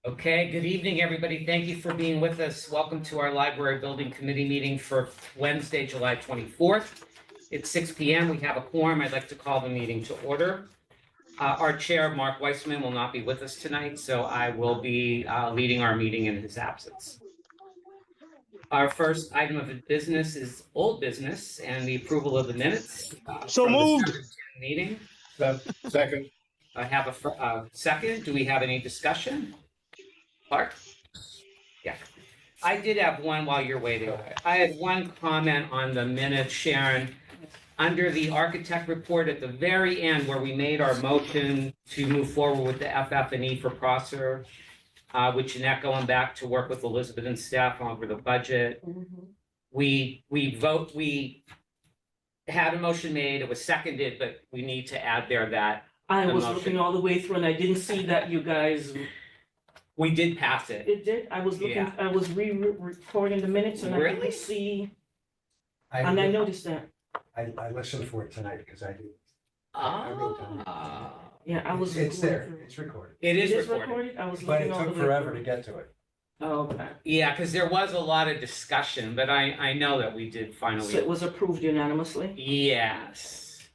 Okay, good evening, everybody. Thank you for being with us. Welcome to our Library Building Committee meeting for Wednesday, July 24th. It's 6 p.m. We have a quorum. I'd like to call the meeting to order. Our chair, Mark Weissman, will not be with us tonight, so I will be leading our meeting in his absence. Our first item of business is old business and the approval of the minutes. So from the moved. 7/10 meeting. Second. I have a second. Do we have any discussion? Clark? Yeah. I did have one while you're waiting. I had one comment on the minutes, Sharon. Under the architect report at the very end where we made our motion to move forward with the FF&E for Prosser, which Jeanette going back to work with Elizabeth and staff over the budget. We had a motion made, it was seconded, but we need to add there that I the was motion. looking all the way through and I didn't see that you guys, We did pass it. it did, I was looking, Yeah. I was recording the minutes and I Really? didn't see, and I noticed that. I listened for it tonight because I do. Ah. Yeah, I was. It's going there, through. it's recorded, It is It is recorded. recorded? I was but looking it all the way took through. forever to get to it. Oh, okay. Yeah, because there was a lot of discussion, but I know that we did So finally. it was approved unanimously? Yes.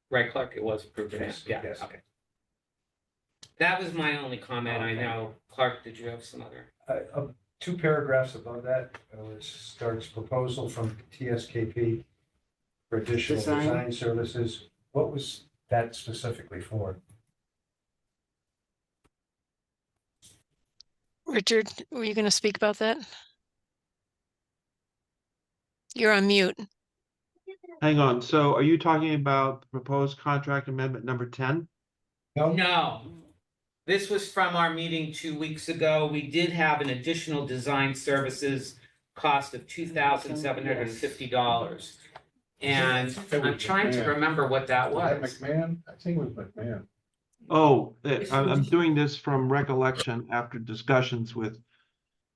Right, Clark, it was approved. Yes, Yeah, yes. okay. That was my only comment. I Okay. know, Clark, did you have some other? 2 paragraphs above that, it starts proposal from TSKP for additional Design. design services. What was that specifically for? Richard, were you going to speak about that? You're on mute. Hang on, so are you talking about the proposed contract amendment number 10? No. This was from our meeting 2 weeks ago. We did have an additional design services cost of $2,750. And I'm trying to remember what that was. McMahon? I think it was McMahon. Oh, I'm doing this from recollection after discussions with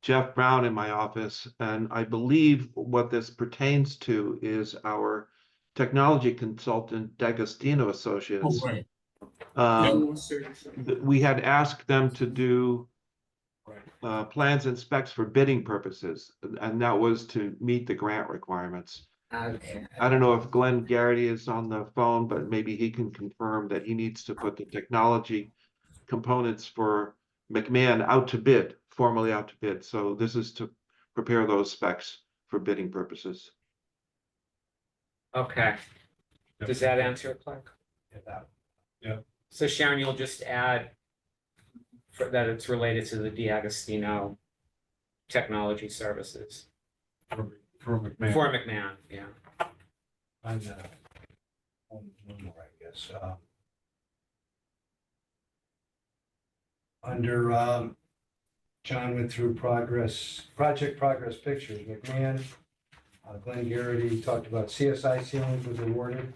Jeff Brown in my office. And I believe what this pertains to is our technology consultant, D'Agostino Associates. right. We had asked them to do plans and specs for bidding purposes, and that was to meet the grant requirements. Okay. I don't know if Glenn Garrity is on the phone, but maybe he can confirm that he needs to put the technology components for McMahon out to bid, formally out to bid. So this is to prepare those specs for bidding purposes. Okay. Does that answer it, Clark? So Sharon, you'll just add that it's related to the D'Agostino Technology Services For McMahon. for McMahon, yeah. On one more, I guess. Under, John went through project progress pictures, McMahon, Glenn Garrity talked about CSI ceilings was awarded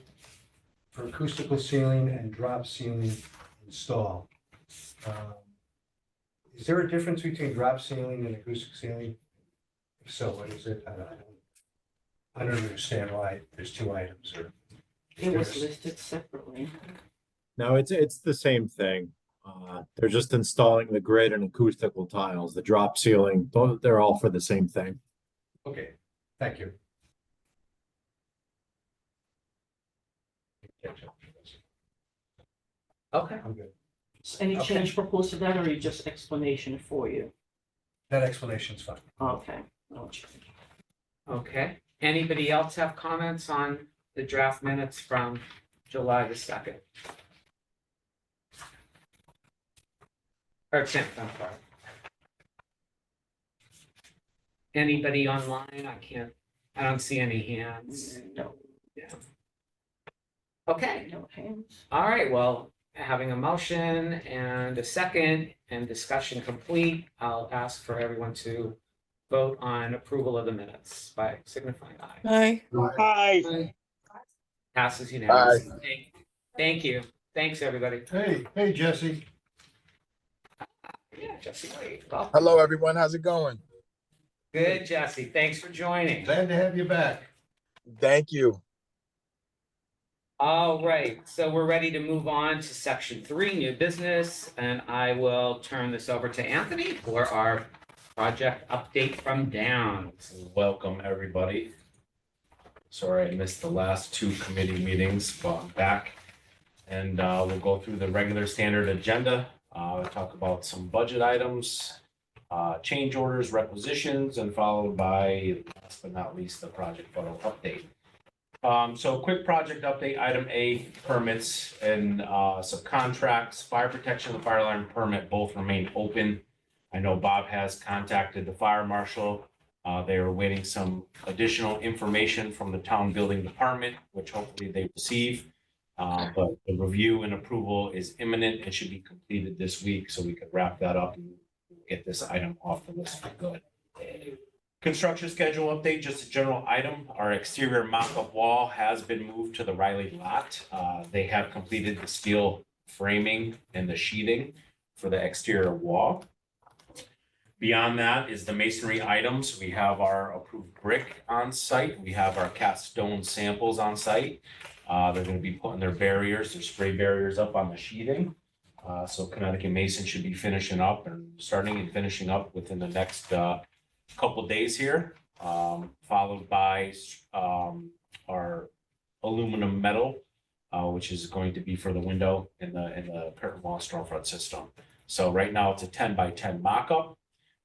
for acoustical ceiling and drop ceiling install. Is there a difference between drop ceiling and acoustic ceiling? If so, what is it? I don't understand why there's 2 items or. It was listed separately. No, it's the same thing. They're just installing the grid and acoustical tiles, the drop ceiling, they're all for the same thing. Okay, thank you. Okay. I'm good. Any Okay. change proposed to that or just explanation for you? That explanation's fine. Okay. No change. Okay. Anybody else have comments on the draft minutes from July the 2nd? Or 10th, I'm sorry. Anybody online? I don't see any hands. No, Yeah. Okay. no hands. All right, well, having a motion and a second and discussion complete, I'll ask for everyone to vote on approval of the minutes by signifying aye. Hi. Hi. Passes unanimously. Thank you. Thanks, everybody. Hey, Jesse. Yeah, Jesse, wait. Welcome. Hello, everyone. How's it going? Good, Jesse. Thanks for joining. Glad to have you back. Thank you. All right, so we're ready to move on to section 3, new business, and I will turn this over to Anthony for our project update from Downs. Welcome, everybody. Sorry, I missed the last 2 committee meetings, but I'm back. And we'll go through the regular standard agenda. We'll talk about some budget items, change orders, requisitions, and followed by, last but not least, the project photo update. So quick project update, item A, permits and subcontracts, fire protection and fire alarm permit both remain open. I know Bob has contacted the fire marshal. They are awaiting some additional information from the town building department, which hopefully they receive. But the review and approval is imminent and should be completed this week, so we could wrap that up and get this item off the list for good. Construction schedule update, just a general item. Our exterior mock-up wall has been moved to the Riley lot. They have completed the steel framing and the sheathing for the exterior wall. Beyond that is the masonry items. We have our approved brick on site. We have our cast stone samples on site. They're going to be putting their barriers, their spray barriers up on the sheathing. So Connecticut Mason should be finishing up and starting and finishing up within the next couple days here, followed by our aluminum metal, which is going to be for the window in the curtain wall storefront system. So right now it's a 10 by 10 mock-up.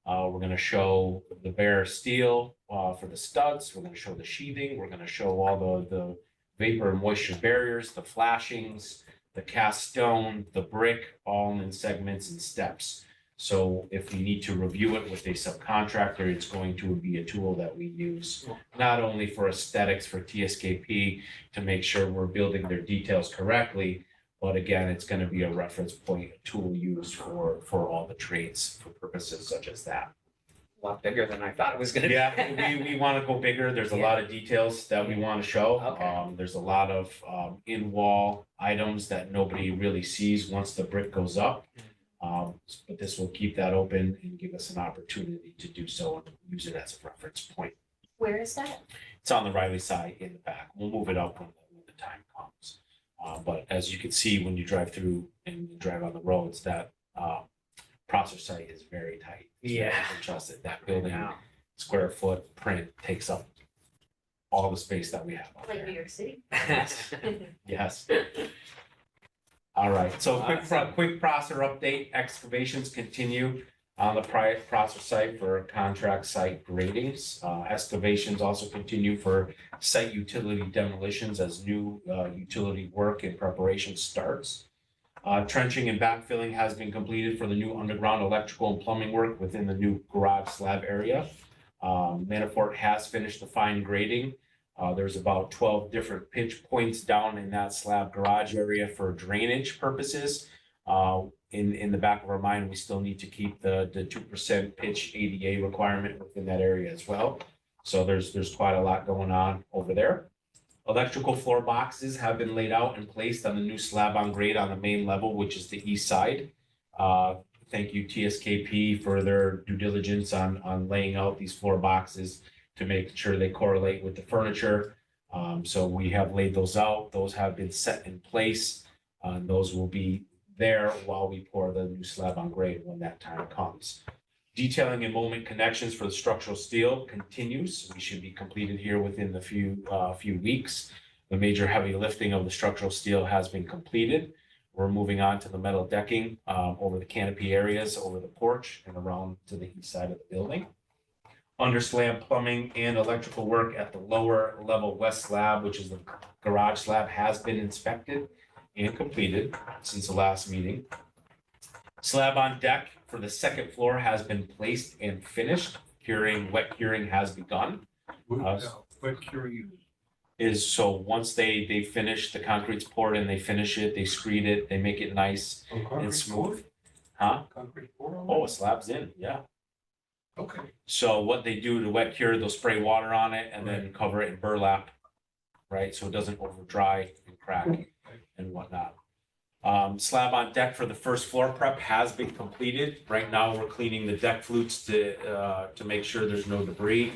We're going to show the bare steel for the studs. We're going to show the sheathing. We're going to show all the vapor and moisture barriers, the flashings, the cast stone, the brick, all in segments and steps. So if we need to review it with a subcontractor, it's going to be a tool that we use not only for aesthetics for TSKP to make sure we're building their details correctly, but again, it's going to be a reference point, a tool used for all the trades for purposes such as that. A lot bigger than I thought it was gonna be. Yeah, we want to go bigger. There's a lot of details that we want to show. Okay. There's a lot of in-wall items that nobody really sees once the brick goes up. But this will keep that open and give us an opportunity to do so and use it as a reference point. Where is that? It's on the Riley side in the back. We'll move it up when the time comes. But as you can see, when you drive through and you drive on the roads, that process site is very tight. It's very Yeah. adjusted. That building Now, square foot print takes up all the space that we have out Like New there. York City? Yes. All right, so Awesome. quick process update, excavations continue on the process site for contract site gradings. Excavations also continue for site utility demolitions as new utility work and preparation starts. Trenching and backfilling has been completed for the new underground electrical and plumbing work within the new garage slab area. Manafort has finished the fine grading. There's about 12 different pinch points down in that slab garage area for drainage purposes. In the back of our mind, we still need to keep the 2% pitch ADA requirement within that area as well. So there's quite a lot going on over there. Electrical floor boxes have been laid out and placed on the new slab on grade on the main level, which is the east side. Thank you TSKP for their due diligence on laying out these floor boxes to make sure they correlate with the furniture. So we have laid those out. Those have been set in place. And those will be there while we pour the new slab on grade when that time comes. Detailing and molding connections for the structural steel continues. We should be completed here within the few weeks. The major heavy lifting of the structural steel has been completed. We're moving on to the metal decking over the canopy areas, over the porch and around to the east side of the building. Under slab plumbing and electrical work at the lower level west slab, which is the garage slab, has been inspected and completed since the last meeting. Slab on deck for the second floor has been placed and finished. Wet curing has begun. What curing Is so once they finish, the concrete's poured and they finish it, they screed it, they make it nice and smooth. Huh? Concrete pour? Oh, a slab's in, yeah. Okay. So what they do to wet cure, they'll spray water on it and then cover it in burlap, right? So it doesn't over dry and crack and whatnot. Slab on deck for the first floor prep has been completed. Right now, we're cleaning the deck flutes to make sure there's no debris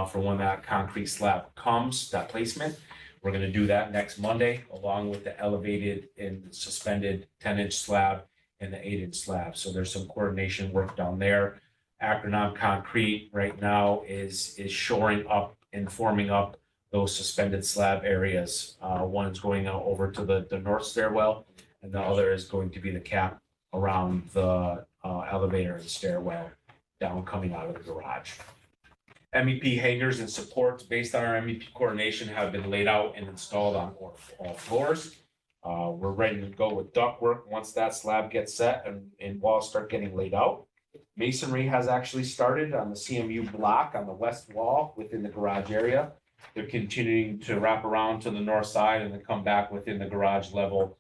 for when that concrete slab comes, that placement. We're gonna do that next Monday, along with the elevated and suspended 10-inch slab and the 8-inch slab. So there's some coordination work down there. Acronym Concrete right now is shoring up and forming up those suspended slab areas. One's going out over to the north stairwell, and the other is going to be the cap around the elevator and stairwell down coming out of the garage. MEP hangers and supports based on our MEP coordination have been laid out and installed on all floors. We're ready to go with ductwork once that slab gets set and walls start getting laid out. Masonry has actually started on the CMU block on the west wall within the garage area. They're continuing to wrap around to the north side and then come back within the garage level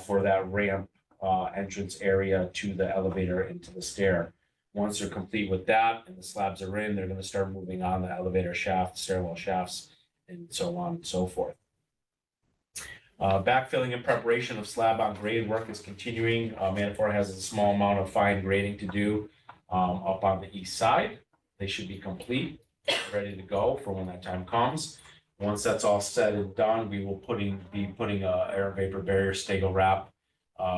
for that ramp entrance area to the elevator and to the stair. Once they're complete with that and the slabs are in, they're going to start moving on the elevator shaft, stairwell shafts, and so on and so forth. Backfilling and preparation of slab on grade work is continuing. Manafort has a small amount of fine grading to do up on the east side. They should be complete, ready to go for when that time comes. Once that's all said and done, we will be putting a air vapor barrier stego wrap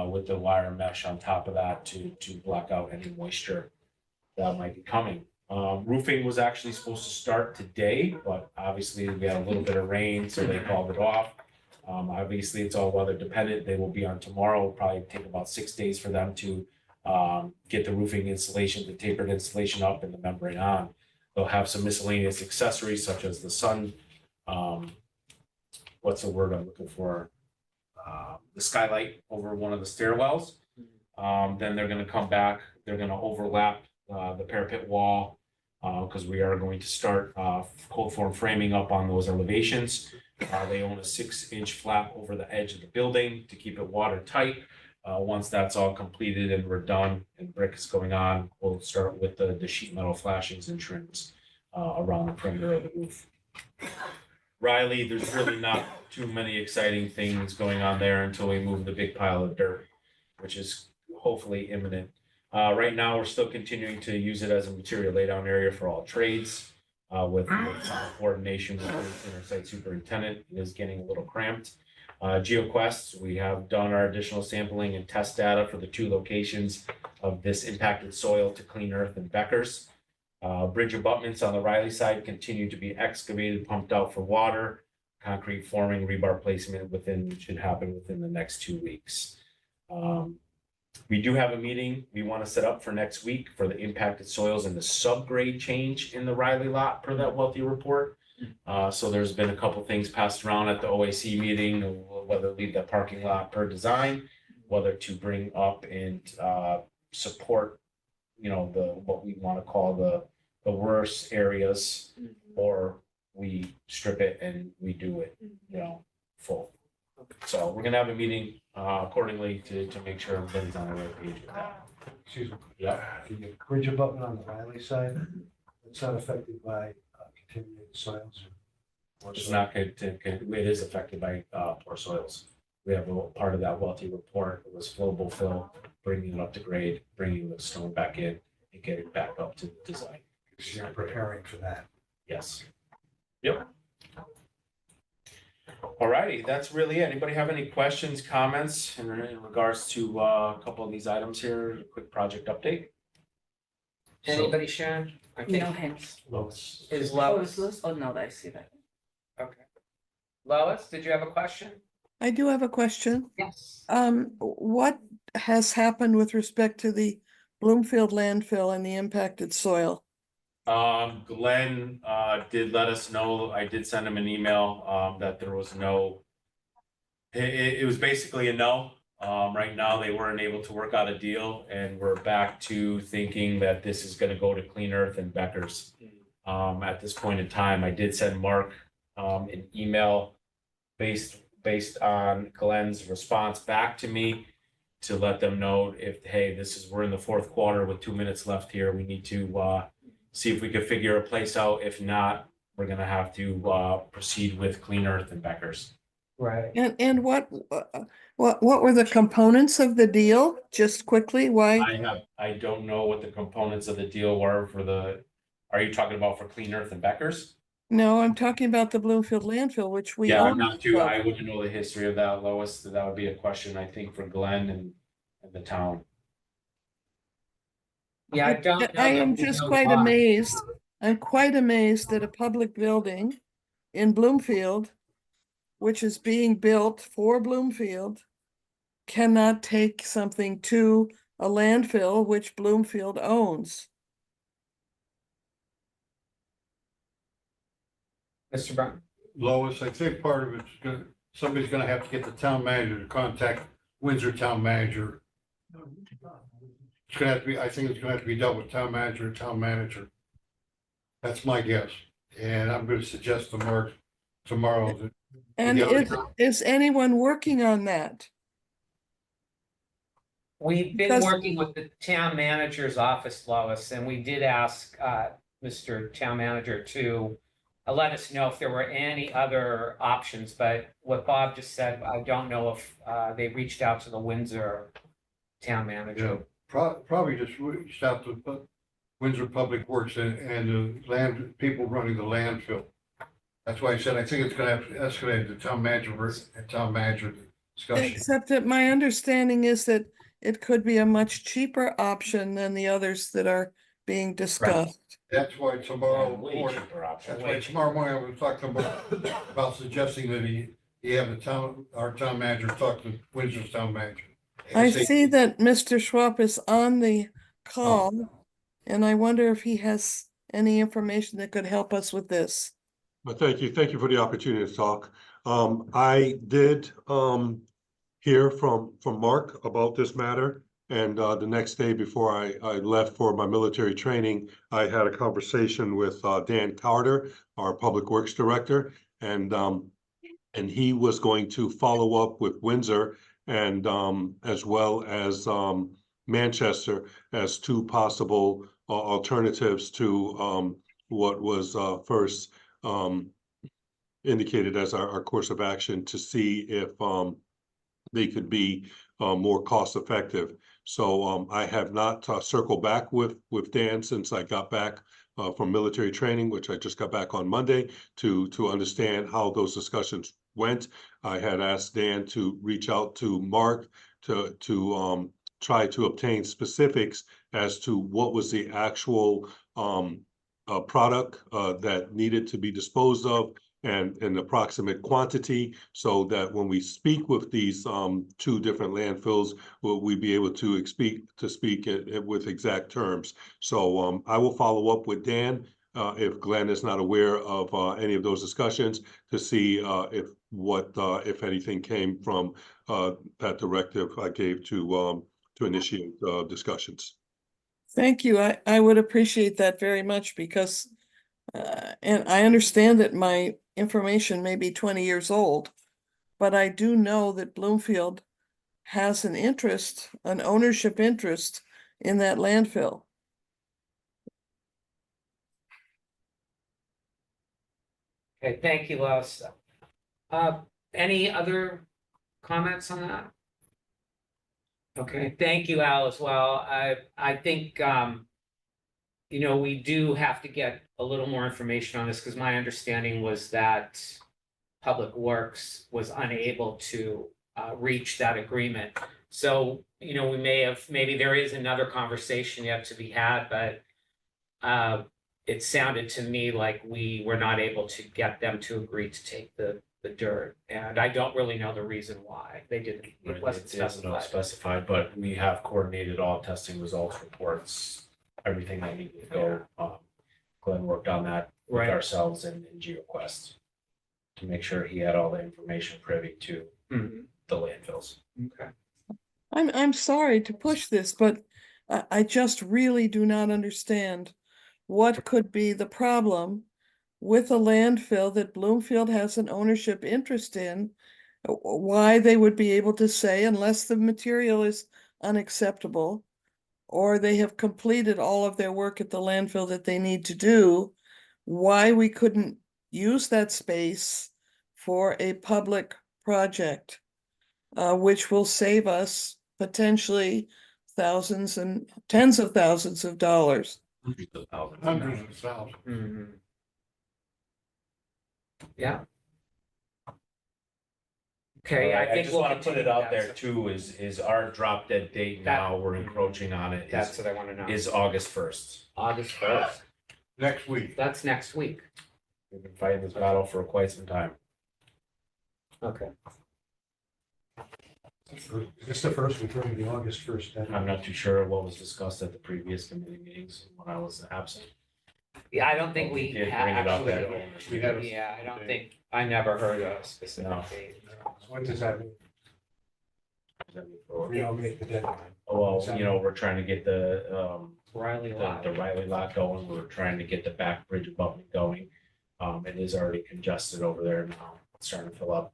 with the wire mesh on top of that to block out any moisture that might be coming. Roofing was actually supposed to start today, but obviously we had a little bit of rain, so they called it off. Obviously, it's all weather dependent. They will be on tomorrow. It'll probably take about 6 days for them to get the roofing installation, the tapered installation up and the membrane on. They'll have some miscellaneous accessories such as the sun, what's the word I'm looking for? The skylight over one of the stairwells. Then they're gonna come back, they're gonna overlap the parapet wall because we are going to start cold form framing up on those elevations. They own a 6-inch flap over the edge of the building to keep it watertight. Once that's all completed and we're done and brick is going on, we'll start with the sheet metal flashings and trims around the perimeter of the roof. Riley, there's really not too many exciting things going on there until we move the big pile of dirt, which is hopefully imminent. Right now, we're still continuing to use it as a material laydown area for all trades. With coordination with our site superintendent, it is getting a little cramped. GeoQuest, we have done our additional sampling and test data for the 2 locations of this impacted soil to Clean Earth and Becker's. Bridge abutments on the Riley side continue to be excavated, pumped out for water. Concrete forming, rebar placement should happen within the next 2 weeks. We do have a meeting we want to set up for next week for the impacted soils and the subgrade change in the Riley lot per that Welty report. So there's been a couple things passed around at the OAC meeting, whether to leave that parking lot per design, whether to bring up and support, what we want to call the worst areas, or we strip it and we do it, full. So we're gonna have a meeting accordingly to make sure everybody's on the right page with that. Excuse me. Yeah. The bridge abutment on the Riley side, it's not affected by contaminated soils. It's not good it is affected by poor soils. We have a part of that Welty report. It was flowable fill, bringing it up to grade, bringing the stone back in and getting it back up to design. So you're preparing for that. Yes. Yep. All righty, that's really it. Anybody have any questions, comments in regards to a couple of these items here? Quick project update. Anybody, Sharon? I think No hands. is Oh, Lois. is this? Oh, no, I see that. Okay. Lois, did you have a question? I do have a question. Yes. What has happened with respect to the Bloomfield landfill and the impacted soil? Glenn did let us know, I did send him an email that there was no, it was basically a no. Right now, they weren't able to work out a deal, and we're back to thinking that this is gonna go to Clean Earth and Becker's. At this point in time, I did send Mark an email based on Glenn's response back to me to let them know if, hey, we're in the 4th quarter with 2 minutes left here. We need to see if we could figure a place out. If not, we're gonna have to proceed with Clean Earth and Becker's. Right. And what were the components of the deal? Just quickly, why? I don't know what the components of the deal were are you talking about for Clean Earth and Becker's? No, I'm talking about the Bloomfield landfill, which we Yeah, I'm own. not too, I wouldn't know the history of that, Lois. That would be a question, I think, for Glenn and the town. Yeah, I don't know. I that am we just know quite why. amazed. I'm quite amazed that a public building in Bloomfield, which is being built for Bloomfield, cannot take something to a landfill which Bloomfield owns. Mr. Brown? Lois, I think part of it's gonna, somebody's gonna have to get the town manager to contact Windsor town manager. It's gonna have to be, I think it's gonna have to be dealt with town manager and town manager. That's my guess, and I'm gonna suggest to Mark tomorrow that. And Yeah. is anyone working on that? We've been Because- working with the town manager's office, Lois, and we did ask Mr. Town Manager to let us know if there were any other options, but what Bob just said, I don't know if they reached out to the Windsor town Yeah, manager. probably just reached out to Windsor Public Works and the land, people running the landfill. That's why I said, I think it's gonna have to escalate to town manager and town manager discussion. Except that my understanding is that it could be a much cheaper option than the others that are being discussed. That's why tomorrow Way morning, cheaper option. that's why tomorrow morning I'm gonna talk to him about suggesting that he have our town manager talk to Windsor's town manager. And I say- see that Mr. Schwab is on the call, and I wonder if he has any information that could help us with this. But thank you for the opportunity to talk. I did hear from Mark about this matter. And the next day before I left for my military training, I had a conversation with Dan Carter, our Public Works Director, and he was going to follow up with Windsor and as well as Manchester as two possible alternatives to what was first indicated as our course of action to see if they could be more cost effective. So I have not circled back with Dan since I got back from military training, which I just got back on Monday, to understand how those discussions went. I had asked Dan to reach out to Mark to try to obtain specifics as to what was the actual product that needed to be disposed of and an approximate quantity, so that when we speak with these two different landfills, will we be able to speak with exact terms. So I will follow up with Dan if Glenn is not aware of any of those discussions to see if anything came from that directive I gave to initiate discussions. Thank you. I would appreciate that very much because, and I understand that my information may be 20 years old, but I do know that Bloomfield has an interest, an ownership interest in that landfill. Okay, thank you, Lois. Any other comments on that? Okay, thank you, Al, as well. I think, you know, we do have to get a little more information on this, because my understanding was that Public Works was unable to reach that agreement. So, you know, maybe there is another conversation yet to be had, but it sounded to me like we were not able to get them to agree to take the dirt, and I don't really know the reason why they didn't. It Right, wasn't it is not specified. specified, but we have coordinated all testing results, reports, everything that needed to go. Glenn worked on that with Right. ourselves and GeoQuest to make sure he had all the information privy to Mhm. the landfills. Okay. I'm sorry to push this, but I just really do not understand what could be the problem with a landfill that Bloomfield has an ownership interest in, why they would be able to say, unless the material is unacceptable, or they have completed all of their work at the landfill that they need to do, why we couldn't use that space for a public project, which will save us potentially thousands and tens of thousands of dollars. Hundreds of thousands. Hundreds of thousands. Mhm. Yeah. Okay, I I think just we'll want to put continue it out that, there so too, is our drop dead date now, we're encroaching on it, That's what I want to know. is August first. August 1st. Next week. That's next week. We've been fighting this battle for quite some time. Okay. It's the first, we're going to be August 1st. I'm not too sure what was discussed at the previous committee meetings when I was absent. Yeah, I don't think we did ha- bring it up actually. at- We had a- Yeah, I don't think, I never heard a No. specific date. What does that mean? We don't make the deadline. Well, we're trying to get the Riley the Lot. Riley lot going. We're trying to get the back bridge abutment going. It is already congested over there now. It's starting to fill up,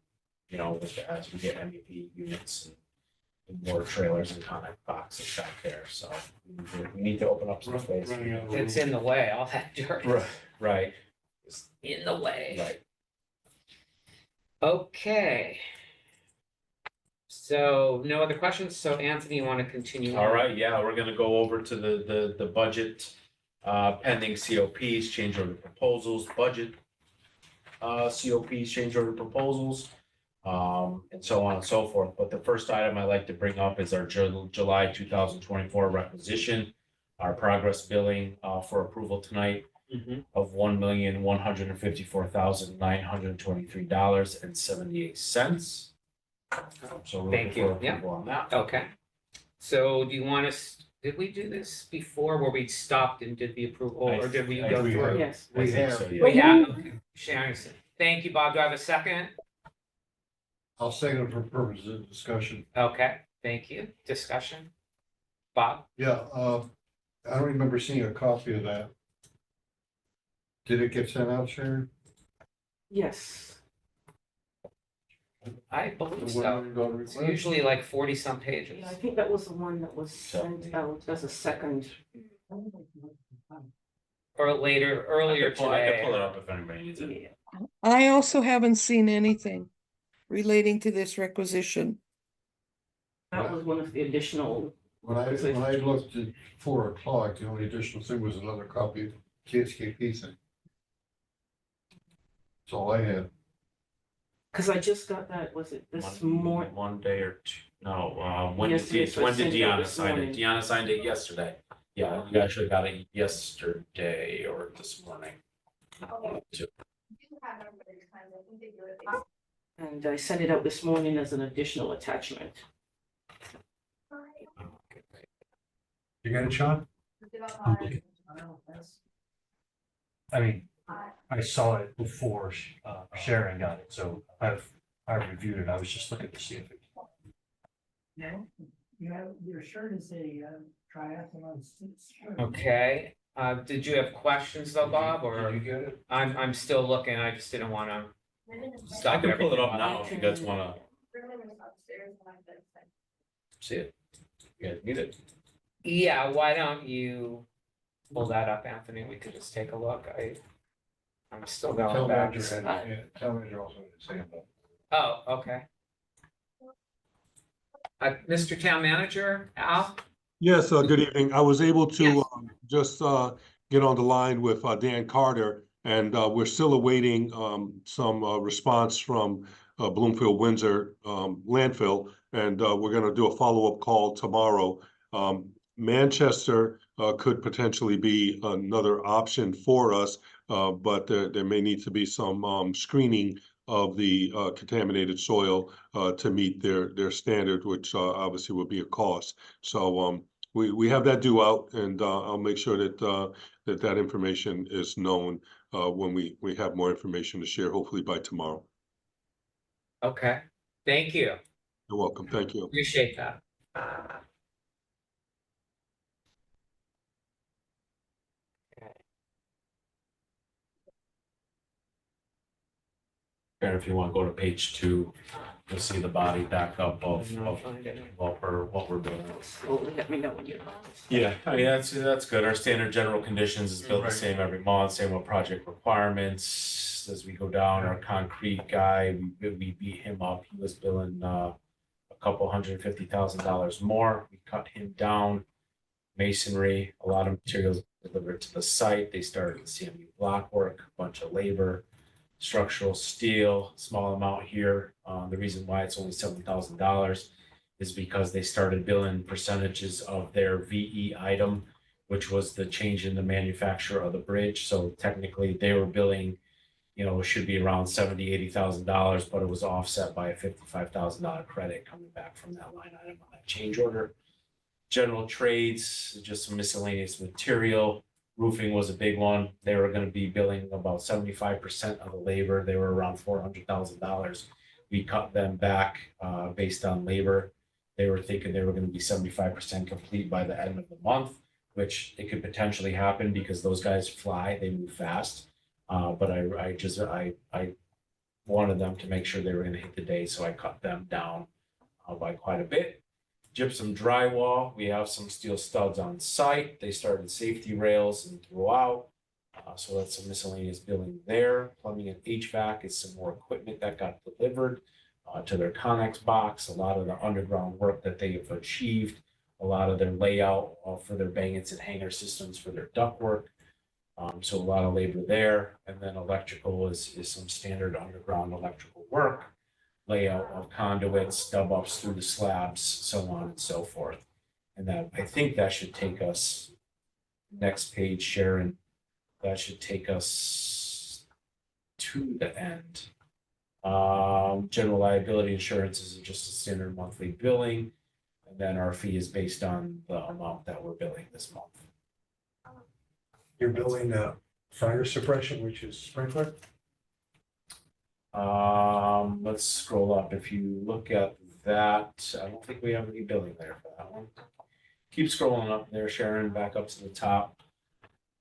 as we get MEP units and more trailers and connect boxes back there. So we need to open up some space. Running out of It's in the way, all that dirt Right, right, is in the way. right. Okay. So no other questions. So Anthony, you want to continue? All on? right, yeah, we're gonna go over to the budget, pending COPs, change order proposals, budget. COPs, change order proposals, and so on and so forth. But the first item I'd like to bring up is our July 2024 requisition. Our progress billing, for approval tonight Mhm. of $1,154,923.78. So we're looking Thank you. for Yeah. approval on that. Okay. So do you want us, did we do this before where we stopped and did the approval or did we I go think through? it? Yes. I think have. so, yeah. We have, okay. Sharon, thank you, Bob. Do I have a second? I'll second it for purposes of discussion. Okay, thank you. Discussion? Bob? Yeah, I don't remember seeing a copy of that. Did it get sent out, Sharon? Yes. I believe The one so. we got It's requested? usually like 40-some pages. Yeah, I think that was the one that was sent out as a second. Or later, earlier I can pull it today. up if anybody needs it. Yeah. I also haven't seen anything relating to this requisition. That was one of the additional, When I looked at 4 o'clock, the only additional thing was another copy of the KSKP thing. That's all I had. because I just got that, was it this morning? One day or two, no, when did, Yesterday, so I when did sent it out Deanna this sign it? morning. Deanna signed it yesterday. Yeah, you actually got it yesterday or this morning. And I sent it out this morning as an additional attachment. You got it, Sean? I mean, I saw it before Sharon got it, so I reviewed it. I was just looking to see if it. No, your shirt is a triathlon shirt. Okay, did you have questions though, Bob, or? Did you get it? I'm still looking. I just didn't want to I stop can pull it everything. up now if you guys wanna see it. You guys need it. Yeah, why don't you pull that up, Anthony? We could just take a look. I'm still going Town back. manager had, yeah, town manager also had to say about. Oh, okay. Mr. Town Manager, Al? Yes, good evening. I was able to Yes. just get on the line with Dan Carter, and we're still awaiting some response from Bloomfield Windsor landfill, and we're going to do a follow-up call tomorrow. Manchester could potentially be another option for us, but there may need to be some screening of the contaminated soil to meet their standard, which obviously would be a cost. So we have that due out, and I'll make sure that that information is known when we have more information to share, hopefully by tomorrow. Okay, thank you. You're welcome. Thank you. Appreciate that. And if you wanna go to page 2, you'll see the body backup of what we're doing. Slowly let me know when you're. Yeah, I mean, that's good. Our standard general conditions is built the Right. same every month, same with project requirements. As we go down, our concrete guy, we beat him up. He was billing a couple $150,000 more. We cut him down. Masonry, a lot of materials delivered to the site. They started the CMU block work, a bunch of labor. Structural steel, small amount here. The reason why it's only $7,000 is because they started billing percentages of their VE item, which was the change in the manufacturer of the bridge. So technically they were billing, you know, it should be around $80,000, but it was offset by a $55,000 credit coming back from that line item on that change order. General trades, just some miscellaneous material. Roofing was a big one. They were going to be billing about 75% of the labor. They were around $400,000. We cut them back based on labor. They were thinking they were going to be 75% complete by the end of the month, which it could potentially happen because those guys fly, they move fast. But I wanted them to make sure they were going to hit the day, so I cut them down by quite a bit. Gypsum drywall, we have some steel studs on site. They started safety rails and throughout. So that's some miscellaneous billing there. Plumbing and HVAC is some more equipment that got delivered to their Connex box. A lot of the underground work that they have achieved, a lot of their layout for their bangets and hanger systems for their ductwork. So a lot of labor there. And then electrical is some standard underground electrical work. Layout of conduits, stub ups through the slabs, so on and so forth. And that, I think that should take us, next page, Sharon, that should take us to the end. General liability insurance is just a standard monthly billing. And then our fee is based on the amount that we're billing this month. You're billing fire suppression, which is sprinkler? Let's scroll up. If you look at that, I don't think we have any billing there for that one. Keep scrolling up there, Sharon, back up to the top.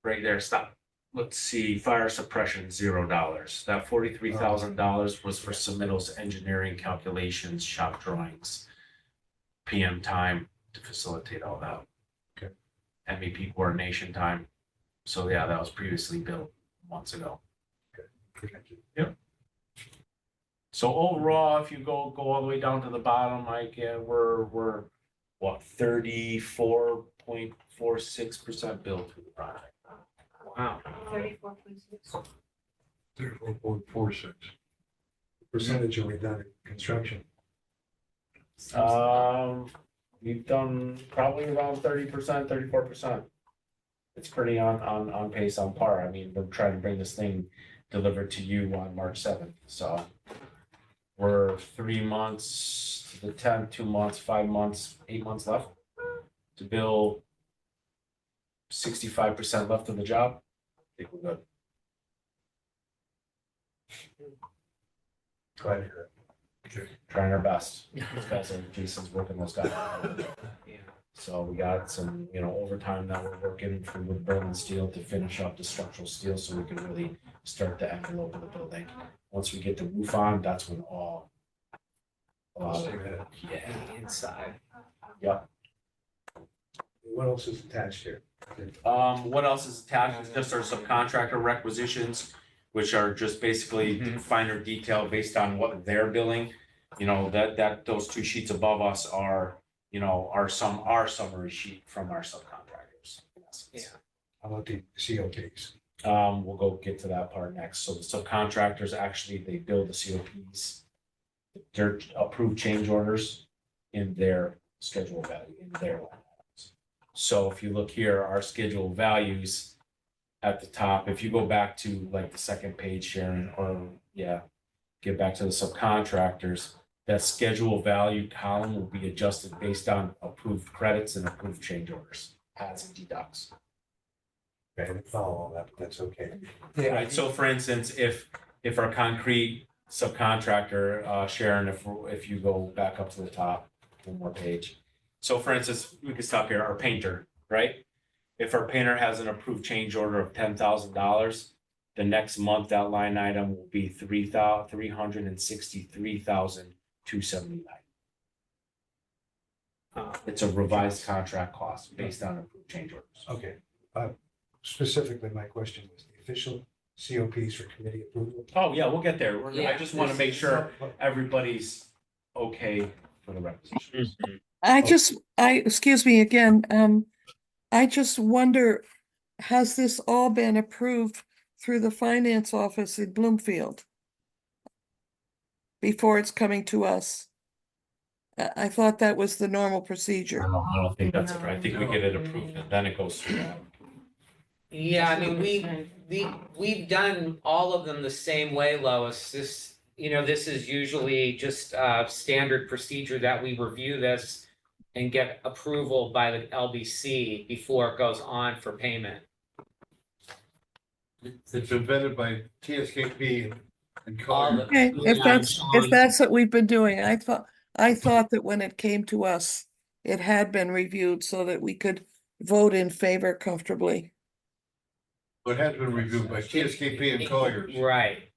Right there, stop. Let's see, fire suppression, $0. That $43,000 was for submittals, engineering calculations, shop drawings, PM time to facilitate all that. Okay. MEP coordination time. So yeah, that was previously billed months ago. Okay. Thank you. Yep. So overall, if you go all the way down to the bottom, like we're what 34.46% billed through the project. Wow. 34.6. 34.46. Percentage are we done in construction? We've done probably around 30%, 34%. It's pretty on pace, on par. I mean, we're trying to bring this thing delivered to you on March 7th. So we're 3 months to the 10th, 2 months, 5 months, 8 months left to bill 65% left of the job. I think we're good. Glad to hear it. Trying our best. Those guys are, Jason's working those guys. Yeah. So we got some, overtime that we're working for with Berlin Steel to finish up the structural steel so we can really start the envelope of the building. Once we get the roof on, that's when all. Yeah, Inside. yep. What else is attached here? What else is attached is just our subcontractor requisitions, which are just basically finer detail based on what they're billing. That those 2 sheets above us are, our summary sheet from our subcontractors. Yeah. How about the COPs? We'll go get to that part next. So the subcontractors, actually, they bill the COPs, their approved change orders in their schedule value, in their line items. So if you look here, our schedule values at the top, if you go back to like the second page, Sharon, get back to the subcontractors, that schedule value column will be adjusted based on approved credits and approved change orders, adds and deducts. I didn't follow all that, but that's okay. Right, so for instance, if our concrete subcontractor, Sharon, if you go back up to the top, one more page. So for instance, we could stop here, our painter, right? If our painter has an approved change order of $10,000, the next month that line item will be $363,279. It's a revised contract cost based on approved change orders. Okay. Specifically, my question was the official COPs for committee approval. Oh, yeah, we'll get there. I Yeah, just want to this make is sure everybody's okay for the requisitions. Excuse me again, I just wonder, has this all been approved through the finance office in Bloomfield? before it's coming to us. I thought that was the normal procedure. I don't think that's it. I think we get it approved and then it goes through. Yeah, I That's mean, what we're saying. we've done all of them the same way, Lois. This, this is usually just standard procedure that we review this and get approval by the LBC before it goes on for payment. It's been vetted by TSKP and All Collier. the- Okay, if Yeah, if Sean. that's what we've been doing, I thought that when it came to us, it had been reviewed so that we could vote in favor comfortably. But it has been reviewed by TSKP and Collier. Right.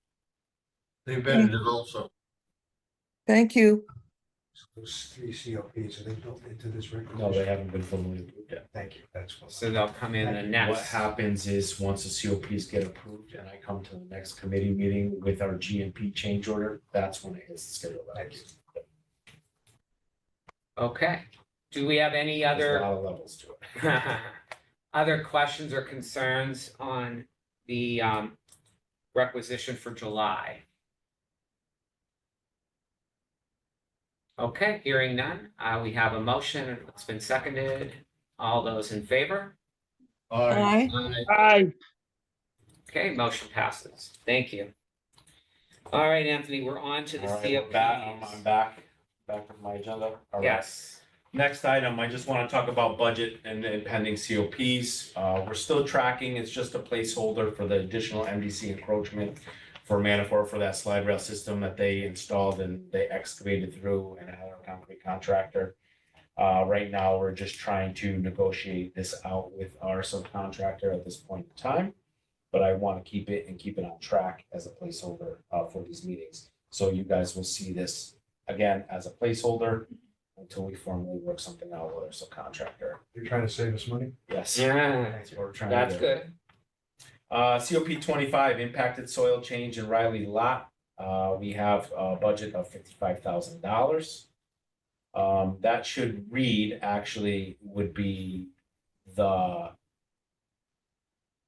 They vetted it also. Thank you. Those three COPs, are they built into this requisition? No, they haven't been formally approved yet. Thank you, that's what. So they'll come in the What next. happens is, once the COPs get approved and I come to the next committee meeting with our GMP change order, that's when it hits the schedule. Thank you. Okay. Do we have any There's a other? lot of levels to it. Other questions or concerns on the requisition for July? Okay, hearing none, we have a motion, it's been seconded. All those in favor? Aye. Aye. Okay, motion passes. Thank you. All right, Anthony, we're on to the All right, we're back. I'm COPs. back with my agenda. All right. Yes. Next item, I just want to talk about budget and pending COPs. We're still tracking, it's just a placeholder for the additional MDC encroachment for Manafort for that slide rail system that they installed and they excavated through and had a concrete contractor. Right now, we're just trying to negotiate this out with our subcontractor at this point in time. But I want to keep it on track as a placeholder for these meetings. So you guys will see this again as a placeholder until we formally work something out with our subcontractor. You're trying to save us money? Yes. Yeah, That's what we're trying to that's do. good. COP 25, impacted soil change in Riley lot. We have a budget of $55,000. That should read, actually, would be the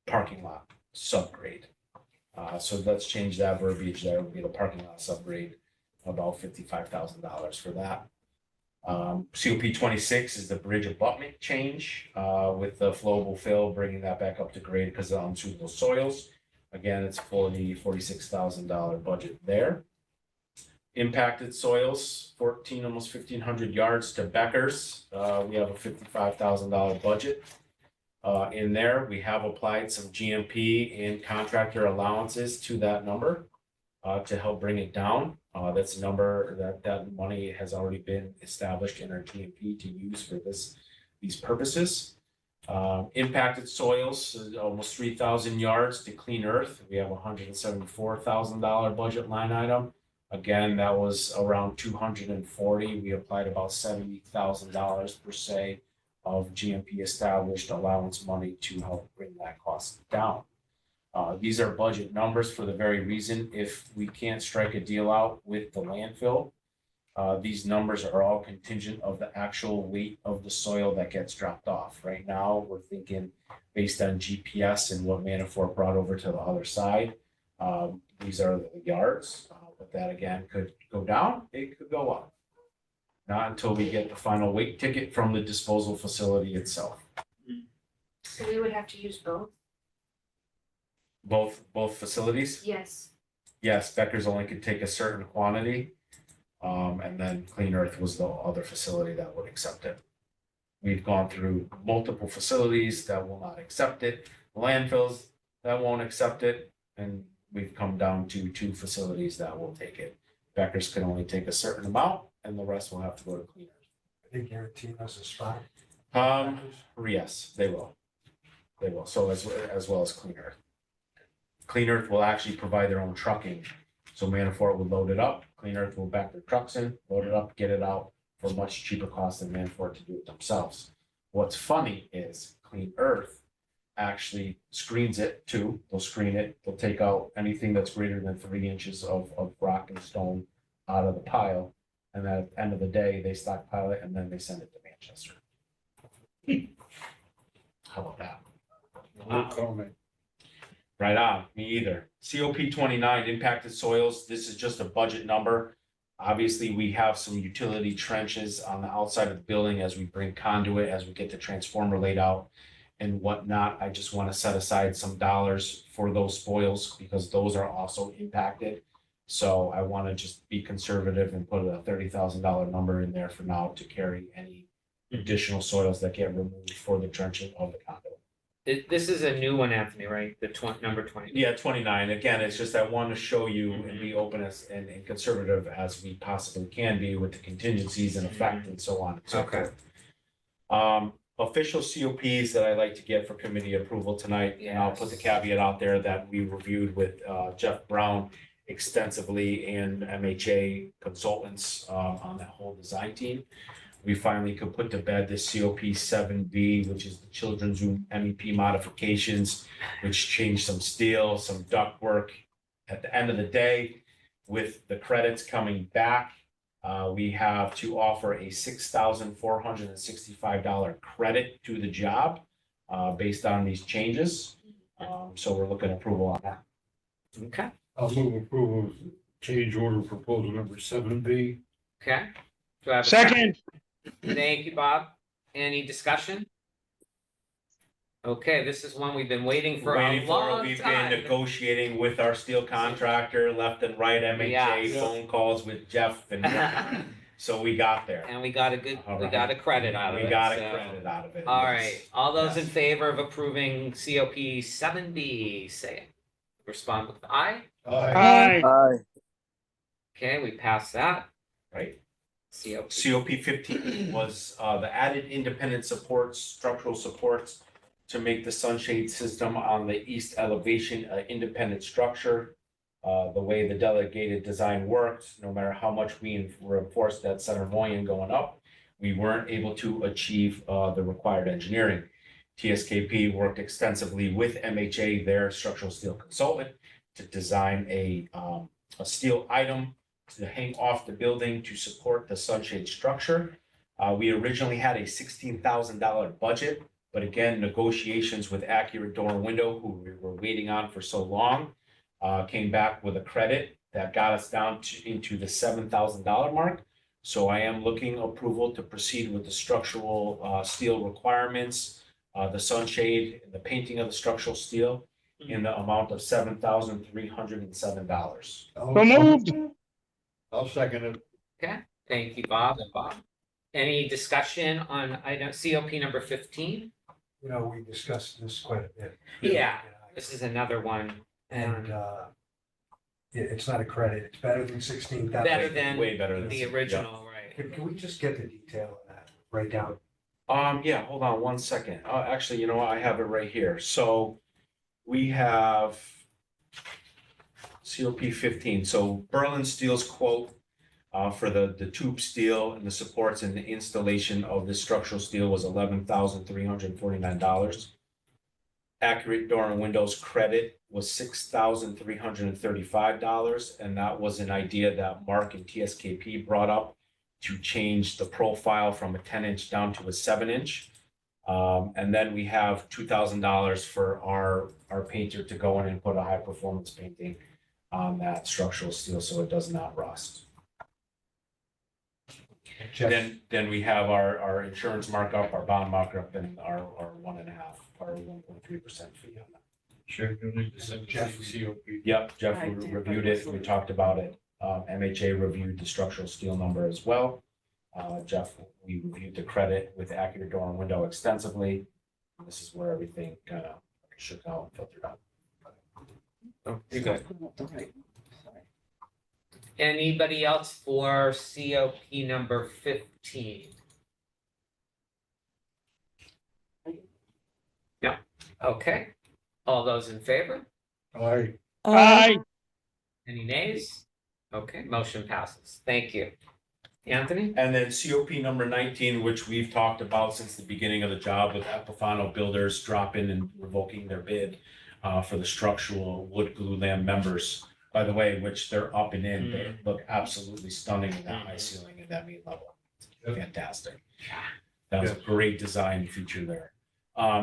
parking lot subgrade. So let's change that verbiage. That would be the parking lot subgrade, about $55,000 for that. COP 26 is the bridge abutment change with the flowable fill, bringing that back up to grade because of unsuitable soils. Again, it's for the $46,000 budget there. Impacted soils, almost 1,500 yards to Becker's. We have a $55,000 budget. In there, we have applied some GMP and contractor allowances to that number to help bring it down. That's a number that money has already been established in our GMP to use for these purposes. Impacted soils, almost 3,000 yards to Clean Earth. We have a $174,000 budget line item. Again, that was around 240. We applied about $70,000 per se of GMP established allowance money to help bring that cost down. These are budget numbers for the very reason if we can't strike a deal out with the landfill, these numbers are all contingent of the actual weight of the soil that gets dropped off. Right now, we're thinking based on GPS and what Manafort brought over to the other side. These are the yards, but that again could go down, it could go up. Not until we get the final weight ticket from the disposal facility itself. So we would have to use both? Both facilities? Yes. Yes, Becker's only could take a certain quantity. And then Clean Earth was the other facility that would accept it. We've gone through multiple facilities that will not accept it, landfills that won't accept it, and we've come down to 2 facilities that will take it. Becker's can only take a certain amount, and the rest will have to go to Clean Earth. Are they guaranteeing us a spot? Yes, they will. They will. So as well as Clean Earth. Clean Earth will actually provide their own trucking. So Manafort will load it up. Clean Earth will back their trucks in, load it up, get it out for a much cheaper cost than Manafort to do it themselves. What's funny is Clean Earth actually screens it too. They'll screen it. They'll take out anything that's greater than 3 inches of rock and stone out of the pile. And then at the end of the day, they stockpile it and then they send it to Manchester. How about that? No comment. Right on, me either. COP 29, impacted soils. This is just a budget number. Obviously, we have some utility trenches on the outside of the building as we bring conduit, as we get the transformer laid out and whatnot. I just want to set aside some dollars for those spoils because those are also impacted. So I want to just be conservative and put a $30,000 number in there for now to carry any additional soils that get removed for the trenching of the conduit. This is a new one, Anthony, right? The number 20. Yeah, 29. Again, it's just I want to show you and be open and conservative as we possibly can be with the contingencies in effect and so on and so Okay. forth. Official COPs that I like to get for committee approval tonight, and I'll put the caveat out there that we reviewed with Jeff Brown extensively and MHA consultants on that whole design team. We finally could put to bed this COP 7B, which is the children's room MEP modifications, which changed some steel, some ductwork. At the end of the day, with the credits coming back, we have to offer a $6,465 credit to the job based on these changes. So we're looking at approval on that. Okay. I'll move approval of change order proposal number 7B. Okay. Do I have a Second. Thank you, Bob. Any discussion? Okay, this is one we've been waiting for a long We've been time. negotiating with our steel contractor, left and right, MHA, Yes. phone calls with Jeff and so we got there. And we got a credit out of it. We got a so- credit out of it. All yes. right, all those in Yes. favor of approving COP 7B, say it. Respond with aye. Aye. Okay, we passed that. Right. COP. COP 15 was the added independent supports, structural supports to make the sunshade system on the east elevation an independent structure. The way the delegated design worked, no matter how much we reinforced that center mullion going up, we weren't able to achieve the required engineering. TSKP worked extensively with MHA, their structural steel consultant, to design a steel item to hang off the building to support the sunshade structure. We originally had a $16,000 budget, but again, negotiations with Accurate Door and Window, who we were waiting on for so long, came back with a credit that got us down into the $7,000 mark. So I am looking approval to proceed with the structural steel requirements, the sunshade, and the painting of the structural steel in the amount of $7,307. I'll second it. Okay, thank you, Bob and Bob. Any discussion on item COP number 15? You know, we discussed this quite a bit. Yeah, this is another one. And, it's not a credit, it's better than 16,000. Better than Way better than the original, right? Can we just get the detail of that, right down? Yeah, hold on one second. Actually, you know what? I have it right here. So we have COP 15. So Berlin Steel's quote for the tube steel and the supports and the installation of the structural steel was $11,349. Accurate Door and Windows credit was $6,335, and that was an idea that Mark and TSKP brought up to change the profile from a 10-inch down to a 7-inch. And then we have $2,000 for our painter to go in and put a high performance painting on that structural steel so it does not rust. Jeff, Then we have our insurance markup, our bond markup, and our 1.5, our 1.3% fee on that. Sure, you need to send Jeff. COP. Yep, Jeff I did, reviewed but it, we talked about it. MHA reviewed the structural steel number as well. Jeff, we reviewed the credit with Accurate Door and Window extensively. This is where everything kind of shook out and filtered out. Oh, you're good. Anybody else for COP number 15? No, okay. All those in favor? Aye. Any nays? Okay, motion passes. Thank you. Anthony? And then COP number 19, which we've talked about since the beginning of the job with Epifano Builders dropping and revoking their bid for the structural wood glue lamp members. By the way, which they're up and in, they look absolutely stunning in that high ceiling and that mean level. Fantastic. That was a great design feature there.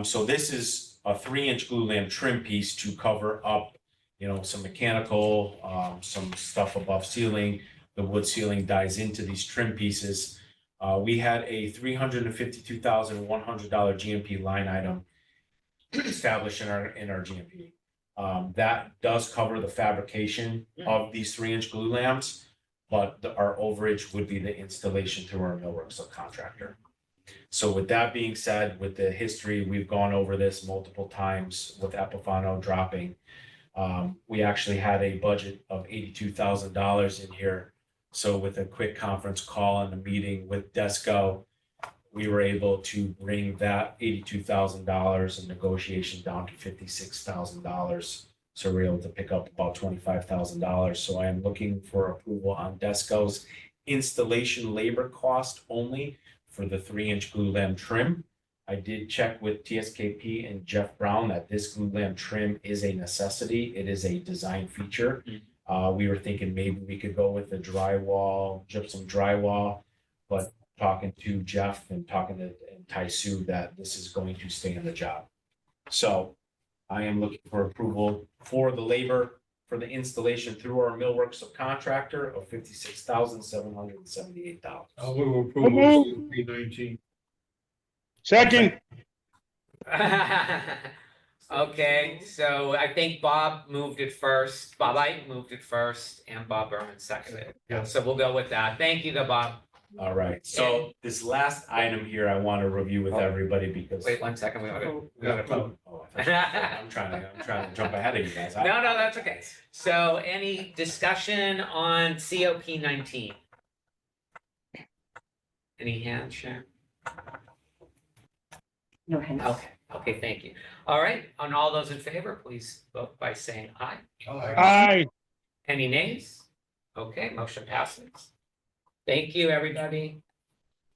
So this is a 3-inch glue lamp trim piece to cover up, you know, some mechanical, some stuff above ceiling, the wood ceiling dies into these trim pieces. We had a $352,100 GMP line item established in our GMP. That does cover the fabrication of these 3-inch glue lamps, but our overage would be the installation through our millwork subcontractor. So with that being said, with the history, we've gone over this multiple times with Epifano dropping. We actually had a budget of $82,000 in here. So with a quick conference call and a meeting with Desco, we were able to bring that $82,000 in negotiation down to $56,000. So we're able to pick up about $25,000. So I am looking for approval on Desco's installation labor cost only for the 3-inch glue lamp trim. I did check with TSKP and Jeff Brown that this glue lamp trim is a necessity. It is a design feature. We were thinking maybe we could go with the drywall, gypsum drywall, but talking to Jeff and talking to Tai Su that this is going to stay in the job. So I am looking for approval for the labor for the installation through our millwork subcontractor of $56,778. I'll move approval of COP 19. Second. Okay, so I think Bob moved it first. Bob Ike moved it first and Bob Berman seconded it. Yeah. So we'll go with that. Thank you, Bob. All right, so this last item here, I want to review with everybody because. Wait 1 second, we gotta vote. Oh, I thought I'm trying to jump ahead of you guys. No, that's okay. So any discussion on COP 19? Any hands, Sharon? No hands. Okay, thank you. All right, on all those in favor, please vote by saying aye. Aye. Any nays? Okay, motion passes. Thank you, everybody.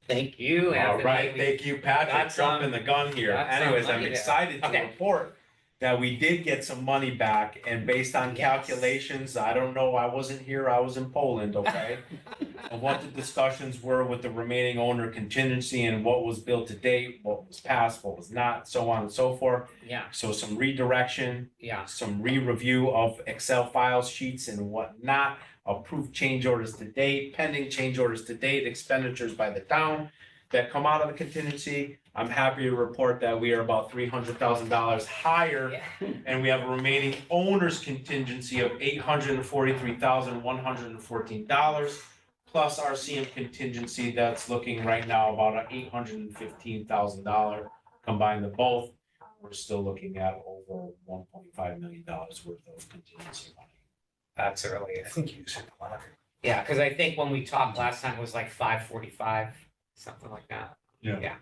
Thank you, All Anthony. right, thank you, Patrick, Got some- jumping the gun here. got some Anyways, I'm money there. excited to Okay. report that we did get some money back, and based on calculations, I don't know, I wasn't here, I was in Poland, okay? Of what the discussions were with the remaining owner contingency and what was built to date, what was passed, what was not, so on and so forth. Yeah, So some redirection, yeah. some re-review of Excel files, sheets and whatnot, approved change orders to date, pending change orders to date, expenditures by the town that come out of the contingency. I'm happy to report that we are about $300,000 higher, Yeah. and we have a remaining owner's contingency of $843,114, plus RCM contingency that's looking right now about $815,000. Combine the both, we're still looking at over $1.5 million worth of contingency money. That's early. I think you said 100. Yeah, because I think when we talked last time, it was like 545, something like that. Yeah.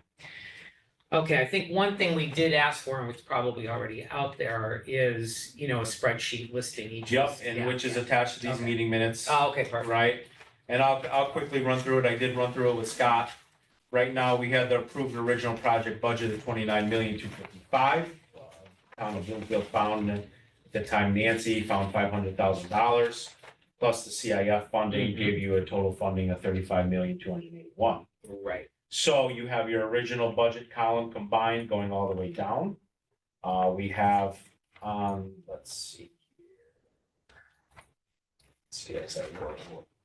Okay, I think one thing we did ask for, and it's probably already out there, is, a spreadsheet listing each. Yep, and which is attached to these Okay. meeting minutes. Oh, okay, perfect. Right, and I'll quickly run through it, I did run through it with Scott. Right now, we had the approved original project budget of $29,255,000. Town of Bloomfield found, at the time Nancy found $500,000, plus the CIF funding gave you a total funding of $35,281,000. Right. So you have your original budget column combined going all the way down. We have, let's see. See, as I work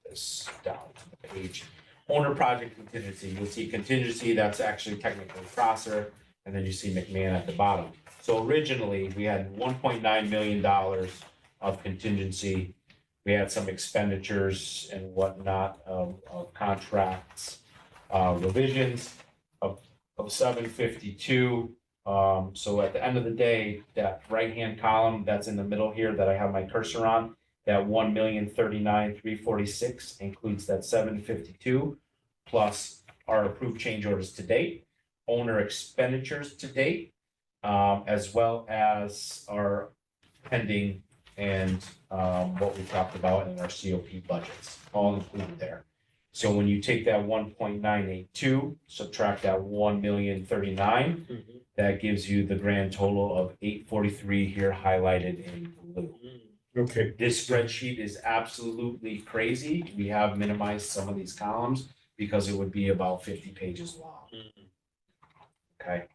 this down to the page. Owner project contingency, you'll see contingency, that's actually technically Prosser, and then you see McMahon at the bottom. So originally, we had $1.9 million of contingency. We had some expenditures and whatnot of contracts, revisions of 752. So at the end of the day, that right-hand column that's in the middle here that I have my cursor on, that 1,039,346 includes that 752 plus our approved change orders to date, owner expenditures to date, as well as our pending and what we talked about in our COP budgets, all included there. So when you take that 1.982, subtract that 1,039,039, that gives you the grand total of 843 here highlighted in blue. Okay. This spreadsheet is absolutely crazy. We have minimized some of these columns because it would be about 50 pages long. Okay.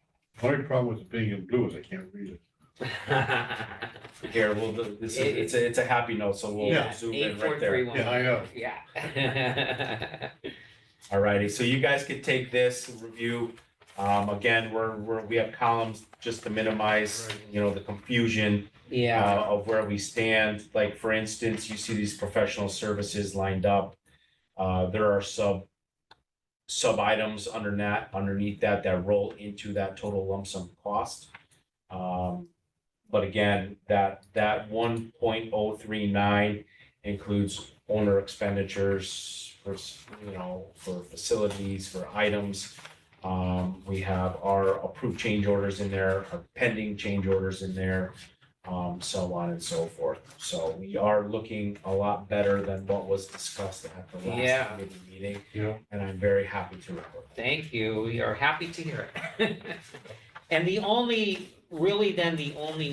The only problem with it being in blue is I can't read it. Here, it's a happy note, so we'll Yeah, zoom in eight, right four, there. three, one. Yeah, I know. Yeah. Alrighty, so you guys could take this review. Again, we have columns just to minimize, the confusion Yeah, of where we stand. Like, for instance, you see these professional services lined up. There are sub items underneath that roll into that total lump sum cost. But again, that 1.039 includes owner expenditures for facilities, for items. We have our approved change orders in there, our pending change orders in there, so on and so forth. So we are looking a lot better than what was discussed at the Yeah. last committee meeting. Yeah. And I'm very happy to report. thank you. We are happy to hear it. And the only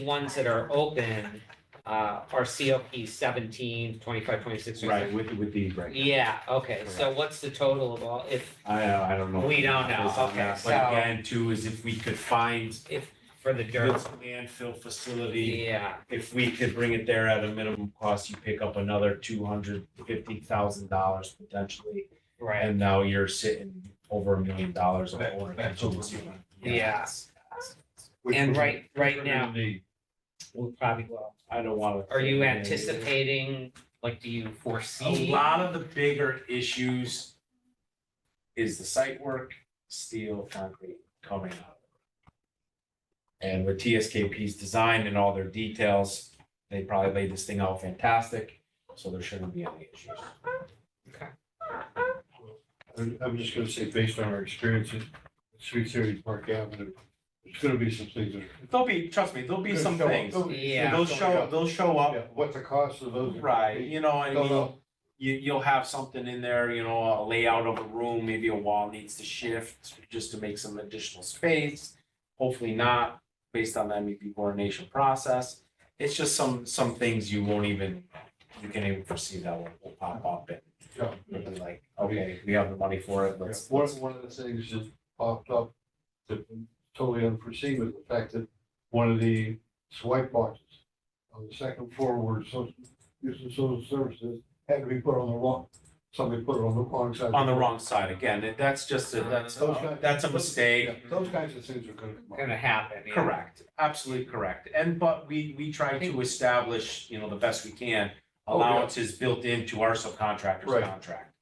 ones that are open are COP 17, 25, 26. Right, with these, right. Yeah, okay, so what's the total of all, if, I don't know. We don't know, okay, But so- again, too, is if we could find for the this dirt? landfill facility, Yeah, if we could bring it there at a minimum cost, you pick up another $250,000 potentially. right, And now you're sitting over $1 million of owner That's contingency. yes. Which And we're- right which we're gonna now- need. We'll probably, well, I don't wanna. are you anticipating, like, do you A foresee? lot of the bigger issues is the site work, steel, concrete coming out. And with TSKP's design and all their details, they probably laid this thing out fantastic, so there shouldn't be any issues. I'm just gonna say, based on our experience at 330 Park Avenue, there's gonna be some things that are. Trust me, there'll be gonna some show up. things. Yeah. They'll show Yeah, up, what the cost of those. are. right, I Don't mean, know. you'll have something in there, a layout of a room, maybe a wall needs to shift just to make some additional space. Hopefully not, based on the MEP coordination process. It's just some things you can't even foresee that will pop up and Yeah. you'll be like, okay, we have the money for it, let's. One of the things that popped up that totally unforeseen was the fact that one of the swipe boxes on the second floor where using social services had to be put on the wrong, somebody put it on the wrong side. On the wrong side, again, that's just that's a mistake. Yeah, those kinds of things are gonna come up. Gonna happen, yeah. Correct, absolutely correct. But we try to establish, the best we can, Oh, yeah. allowances built into our subcontractor's Right. contract.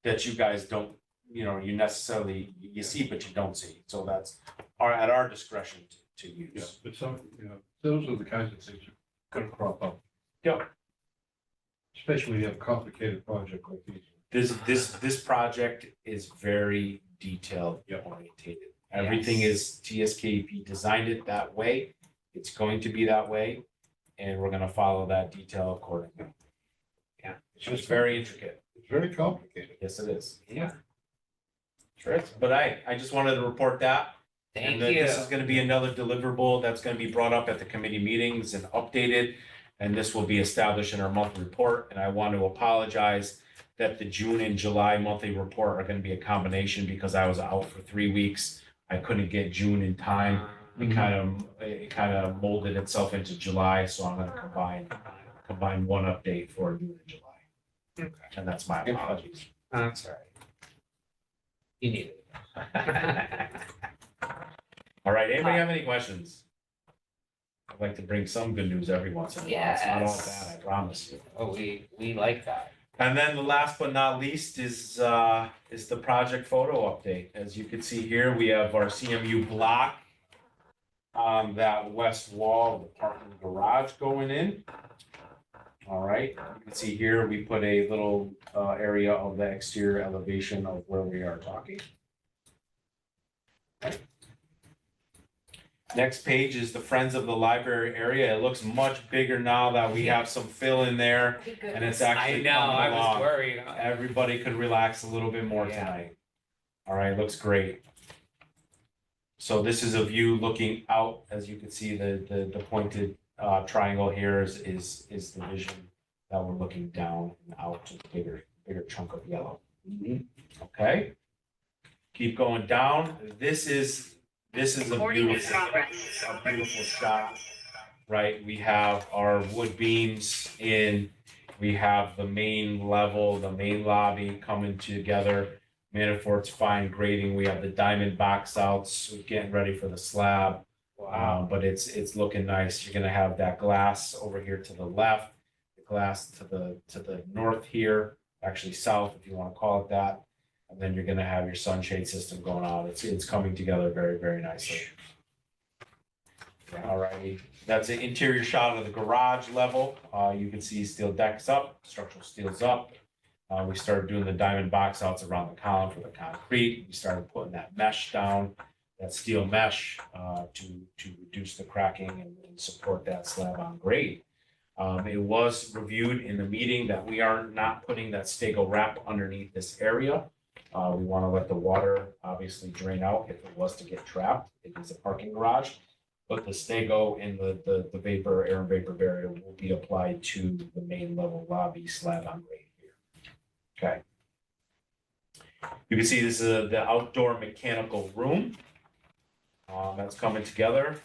That you guys don't, you necessarily, you see, but you don't see. So that's at our discretion to Yeah, use. but those are the kinds of things that are gonna crop up. Yep. Especially when you have a complicated project like these. This project is very detailed orientated. Everything is TSKP designed it that way. It's going to be that way. And we're gonna follow that detail accordingly. Yeah. It's just very intricate. It's very complicated. Yes, it is. Yeah. Sure is. But I just wanted to report that. Thank And that you. this is gonna be another deliverable that's gonna be brought up at the committee meetings and updated. And this will be established in our monthly report. And I want to apologize that the June and July monthly report are gonna be a combination because I was out for 3 weeks. I couldn't get June in time. It kind of molded itself into July, so I'm gonna combine one update for June and July. Okay. And that's my apologies. I'm sorry. You need it. All right, anybody have any questions? I'd like to bring some good news every once in a while. It's not all Yes. bad, I promise you. Oh, we like that. And then the last but not least is the project photo update. As you can see here, we have our CMU block on that west wall of the parking garage going in. All right, you can see here, we put a little area of the exterior elevation of where we are talking. Okay. Next page is the Friends of the Library area. It looks much bigger now that we have some fill in there and it's I actually know, coming I was along. worried. Everybody could relax a little bit more Yeah. tonight. All right, looks great. So this is a view looking out, as you can see, the pointed triangle here is the vision that we're looking down and out to the bigger chunk of yellow. Okay? Keep going down. This is a beautiful shot right? We have our wood beams in, we have the main level, the main lobby coming together. Manafort's fine grading, we have the diamond box outs, we're getting ready for the slab. But it's looking nice. You're gonna have that glass over here to the left, the glass to the north here, actually south, if you want to call it that. And then you're gonna have your sunshade system going on. It's coming together very, very nicely. Alrighty, that's an interior shot of the garage level. You can see steel decks up, structural steel's up. We started doing the diamond box outs around the column for the concrete. We started putting that mesh down, that steel mesh, to reduce the cracking and support that slab on grade. It was reviewed in the meeting that we are not putting that Stego wrap underneath this area. We want to let the water obviously drain out if it was to get trapped. It is a parking garage. But the Stego and the vapor, air and vapor barrier will be applied to the main level lobby slab on grade here. Okay. You can see this is the outdoor mechanical room. That's coming together.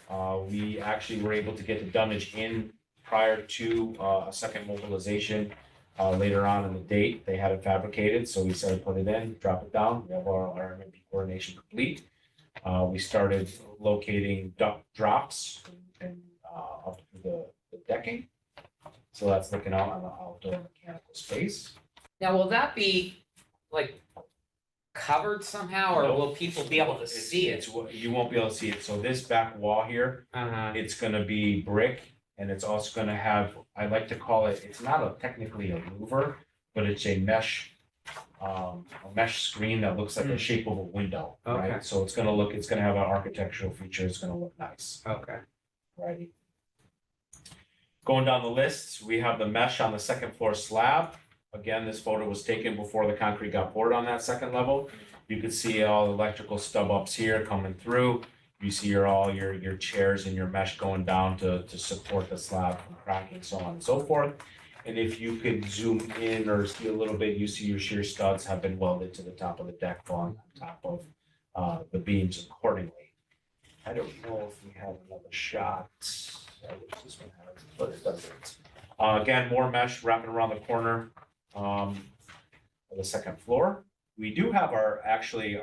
We actually were able to get the dunnage in prior to a second mobilization. Later on in the date, they had it fabricated, so we started putting it in, drop it down. We have our M&P coordination complete. We started locating duct drops and up through the decking. So that's looking out on the outdoor mechanical space. Now, will that be like covered somehow, or will people be able to see it? You won't be able to see it. So this back wall here, it's gonna be brick, and it's also gonna have, I like to call it, it's not technically a louver, but it's a mesh screen that looks like the shape of a window, Okay. right? So it's gonna have an architectural feature. It's gonna look nice. Okay. Righty. Going down the list, we have the mesh on the second floor slab. Again, this photo was taken before the concrete got poured on that second level. You can see all the electrical stub ups here coming through. You see all your chairs and your mesh going down to support the slab from cracking, so on and so forth. And if you could zoom in or see a little bit, you see your shear studs have been welded to the top of the deck on top of the beams accordingly. I don't know if we have another shot. I wish this one had, but it doesn't. Again, more mesh wrapping around the corner of the second floor. We do have our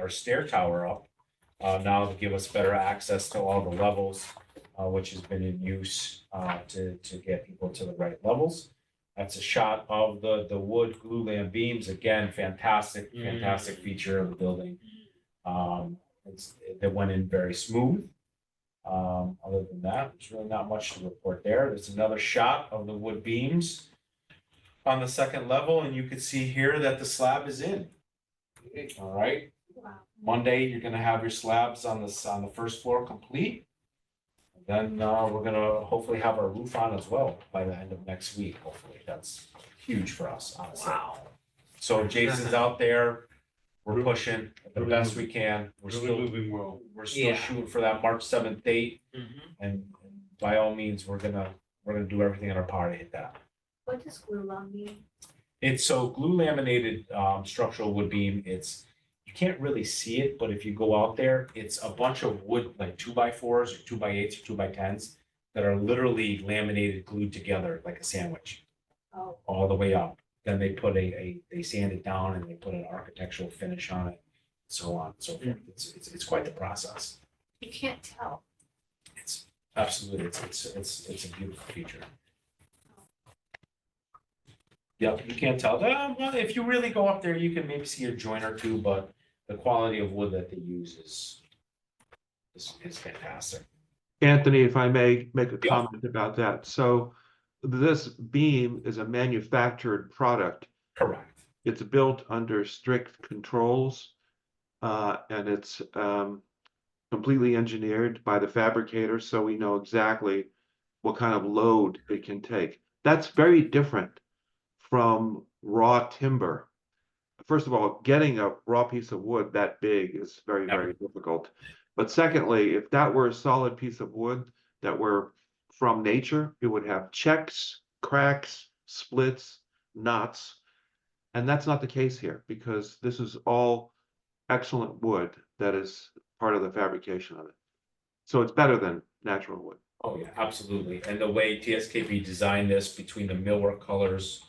stair tower up now to give us better access to all the levels, which has been in use to get people to the right levels. That's a shot of the wood glue lamp beams. Again, fantastic feature of the building. They went in very smooth. Other than that, there's really not much to report there. There's another shot of the wood beams on the second level, and you can see here that the slab is in. All right. Monday, you're gonna have your slabs on the first floor complete. Then we're gonna hopefully have our roof on as well by the end of next week. Hopefully, that's huge for us, honestly. Wow. So Jason's out there. We're pushing the best we can. We're Really still moving well. We're still Yeah. shooting for that March 7th date, Mhm. and by all means, we're gonna do everything in our power to hit that. What does glue lump mean? It's so glue laminated structural wood beam. You can't really see it, but if you go out there, it's a bunch of wood, like 2x4s or 2x8s or 2x10s that are literally laminated, glued together like a sandwich, Oh, all the way up. Then they put they sand it down and they put an architectural finish on it, so on and so forth. It's quite the process. you can't tell. It's absolutely, it's a beautiful feature. Yep, you can't tell. Well, if you really go up there, you can maybe see a joint or two, but the quality of wood that they use is fantastic. Anthony, if I may make a Yeah. comment about that. So this beam is a manufactured product. Correct. It's built under strict controls, and it's completely engineered by the fabricator, so we know exactly what kind of load it can take. That's very different from raw timber. First of all, getting a raw piece of wood that big is very, very difficult. But secondly, if that were a solid piece of wood that were from nature, it would have checks, cracks, splits, knots. And that's not the case here because this is all excellent wood that is part of the fabrication of it. So it's better than natural wood. Oh, yeah, absolutely. And the way TSKP designed this between the millwork colors,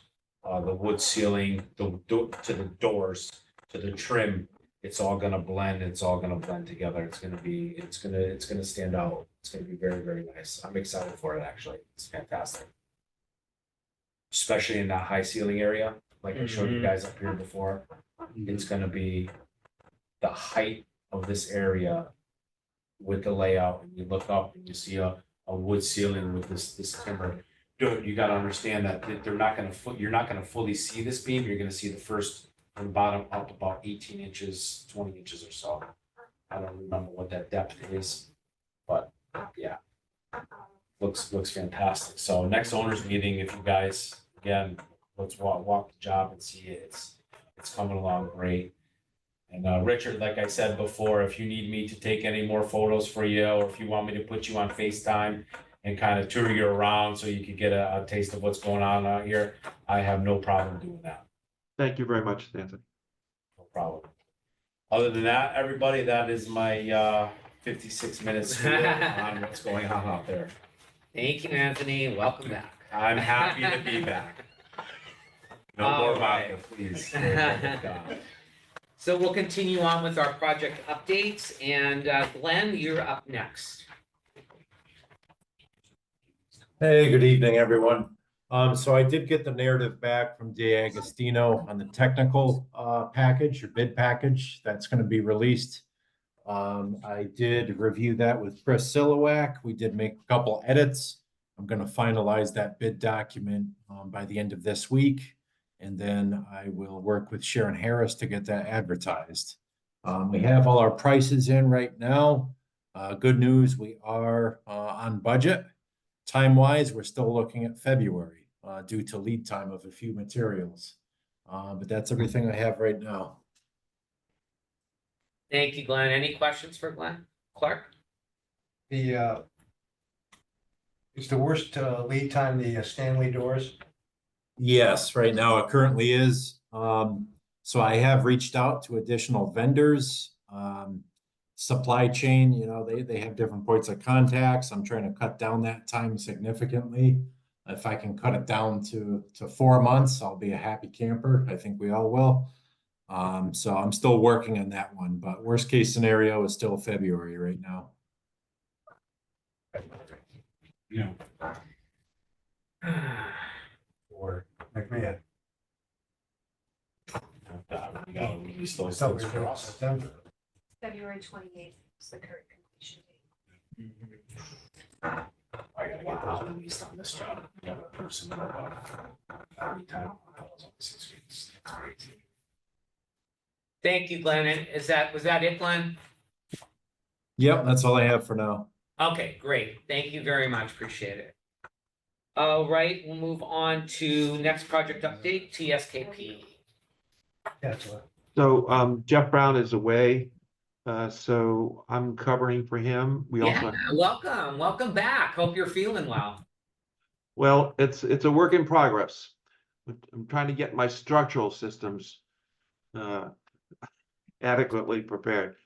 the wood ceiling, to the doors, to the trim, it's all gonna blend, it's all gonna blend together. It's gonna stand out. It's gonna be very, very nice. I'm excited for it, actually. It's fantastic. Especially in that high ceiling area, like I showed you guys up here before. It's gonna be the height of this area with the layout, and you look up and you see a wood ceiling with this timber. Dude, you gotta understand that they're not gonna you're not gonna fully see this beam. You're gonna see the first from the bottom up about 18 inches, 20 inches or so. I don't remember what that depth is, but yeah. Looks fantastic. So next owners meeting, if you guys, again, let's walk the job and see it. It's coming along great. And Richard, like I said before, if you need me to take any more photos for you, or if you want me to put you on FaceTime and kind of tour you around so you could get a taste of what's going on out here, I have no problem doing that. Thank you very much, Anthony. No problem. Other than that, everybody, that is my 56 minutes spiel on what's going on out there. Thank you, Anthony. Welcome back. I'm happy to be back. No All more right. vodka, please. For the love of God. So we'll continue on with our project updates, and Glenn, you're up next. Hey, good evening, everyone. So I did get the narrative back from D'Agostino on the technical package or bid package that's going to be released. I did review that with Chris Silowak. We did make a couple edits. I'm going to finalize that bid document by the end of this week. And then I will work with Sharon Harris to get that advertised. We have all our prices in right now. Good news, we are on budget. Time-wise, we're still looking at February due to lead time of a few materials. But that's everything I have right now. Thank you, Glenn. Any questions for Glenn? Clark? The, is the worst lead time the Stanley doors? Yes, right now it currently is. So I have reached out to additional vendors. Supply chain, you know, they have different points of contacts. I'm trying to cut down that time significantly. If I can cut it down to 4 months, I'll be a happy camper. I think we all will. So I'm still working on that one, but worst case scenario is still February right now. Yeah. Or McMahon. We gotta release those So things we're for in us. September. February 28th is the current completion date. I gotta get those released on this job. We have a person about every time. 6 weeks. That's crazy. Thank you, Glenn. And was that it, Glenn? Yep, that's all I have for now. Okay, great. Thank you very much. Appreciate it. All right, we'll move on to next project update, TSKP. Yeah, so So Jeff Brown is away, so I'm covering for him. We Yeah, also, welcome back. Hope you're feeling well. well, it's a work in progress. I'm trying to get my structural systems adequately prepared.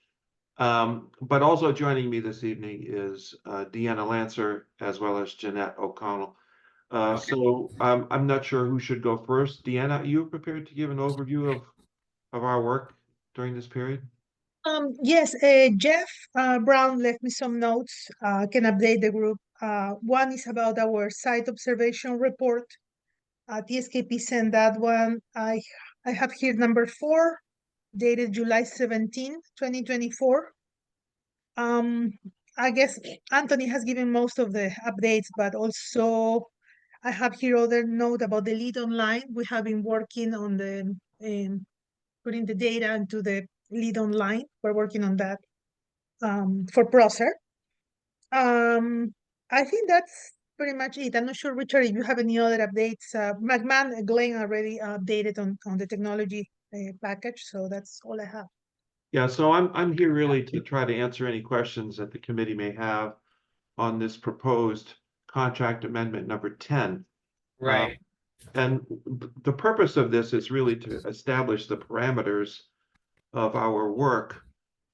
But also joining me this evening is Deanna Lancer as well as Jeanette O'Connell. So I'm not sure who should go first. Deanna, are you prepared to give an overview of our work during this period? Yes, Jeff Brown left me some notes. Can update the group. One is about our site observation report. TSKP sent that one. I have here number 4, dated July 17, 2024. I guess Anthony has given most of the updates, but also I have here other note about the lead online. We have been working on the putting the data into the lead online. We're working on that for Procer. I think that's pretty much it. I'm not sure, Richard, if you have any other updates. Glenn already updated on the technology package, so that's all I have. Yeah, so I'm here really to try to answer any questions that the committee may have on this proposed contract amendment number 10. Right. And the purpose of this is really to establish the parameters of our work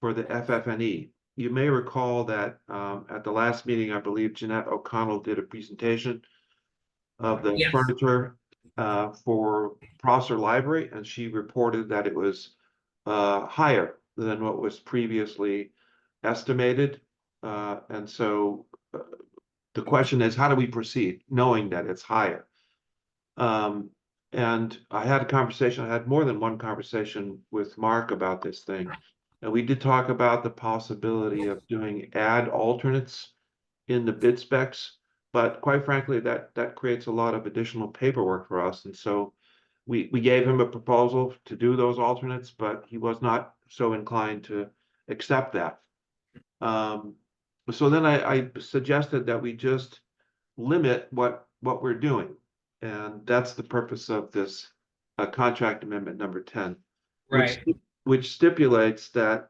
for the FF&E. you may recall that at the last meeting, I believe Jeanette O'Connell did a presentation of the Yes. furniture for Prosser Library, and she reported that it was higher than what was previously estimated. And so the question is, how do we proceed, knowing that it's higher? And I had more than one conversation with Mark about this thing. And we did talk about the possibility of doing add alternates in the bid specs, but quite frankly, that creates a lot of additional paperwork for us. And so we gave him a proposal to do those alternates, but he was not so inclined to accept that. So then I suggested that we just limit what we're doing. And that's the purpose of this contract amendment number 10, Right. which stipulates that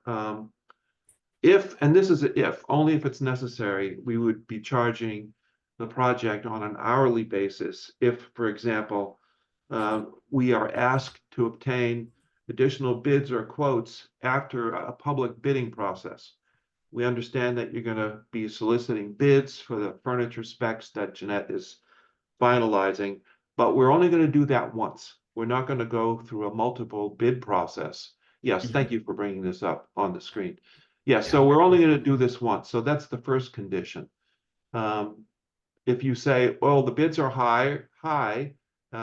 if, and this is a if, only if it's necessary, we would be charging the project on an hourly basis. If, for example, we are asked to obtain additional bids or quotes after a public bidding process. We understand that you're going to be soliciting bids for the furniture specs that Jeanette is finalizing, but we're only going to do that once. We're not going to go through a multiple bid process. Yes, thank you for bringing this up on the screen. Yes, so we're only going to do this once. So that's the first condition. If you say, well, the bids are high,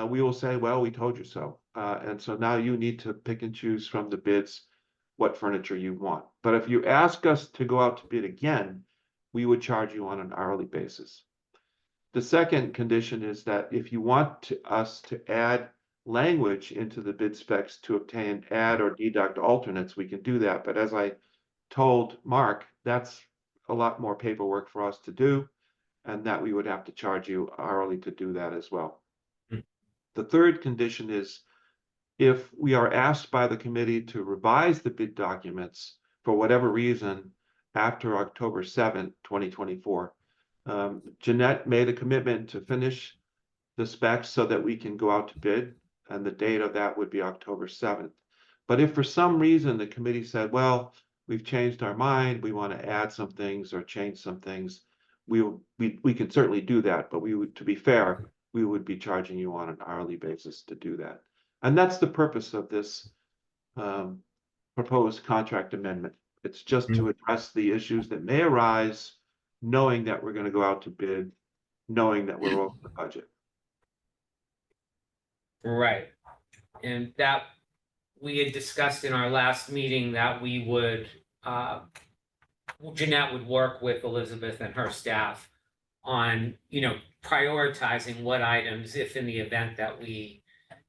we will say, well, we told you so. And so now you need to pick and choose from the bids what furniture you want. But if you ask us to go out to bid again, we would charge you on an hourly basis. The second condition is that if you want us to add language into the bid specs to obtain add or deduct alternates, we can do that. But as I told Mark, that's a lot more paperwork for us to do, and that we would have to charge you hourly to do that as well. The third condition is if we are asked by the committee to revise the bid documents for whatever reason after October 7th, 2024, Jeanette made a commitment to finish the specs so that we can go out to bid, and the date of that would be October 7th. But if for some reason the committee said, well, we've changed our mind, we want to add some things or change some things, we can certainly do that, but we would, to be fair, we would be charging you on an hourly basis to do that. And that's the purpose of this proposed contract amendment. It's just to address the issues that may arise, knowing that we're going to go out to bid, knowing that we're over the budget. Right. And that we had discussed in our last meeting that we would, Jeanette would work with Elizabeth and her staff on, prioritizing what items, if in the event that we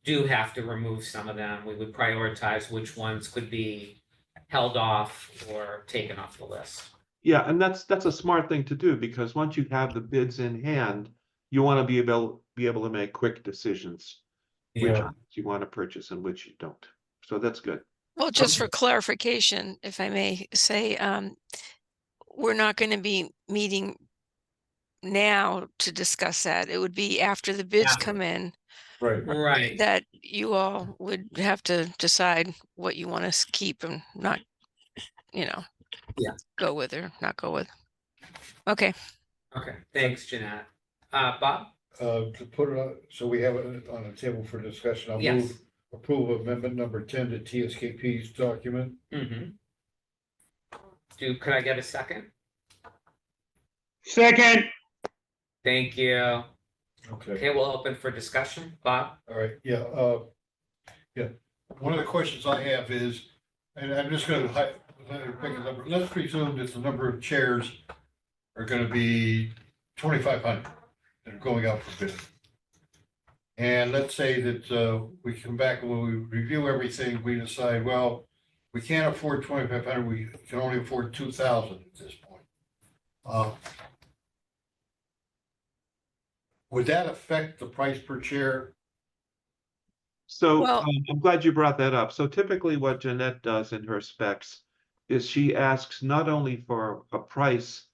do have to remove some of them, we would prioritize which ones could be held off or taken off the list. Yeah, and that's a smart thing to do, because once you have the bids in hand, you want to be able to make quick decisions, which you want to purchase and which you don't. So that's good. Well, just for clarification, if I may say, we're not going to be meeting now to discuss that. It would be after the bids come in. Right. That you all would have to decide what you want to keep and not, go with or not go with. Okay. Okay, thanks, Jeanette. Bob? To put it on, so we have it on the table for discussion, I'll Yes. move approval of amendment number 10 to TSKP's document. Mm-hmm. Could I get a second? Second. Thank you. Okay. Okay, we'll open for discussion. Bob? All right, yeah. One of the questions I have is, and I'm just gonna pick a number, let's presume that the number of chairs are gonna be 2,500 that are going out for bid. And let's say that we come back and when we review everything, we decide, well, we can't afford 2,500, we can only afford 2,000 at this point. Would that affect the price per chair? So Well- I'm glad you brought that up. So typically what Jeanette does in her specs is she asks not only for a price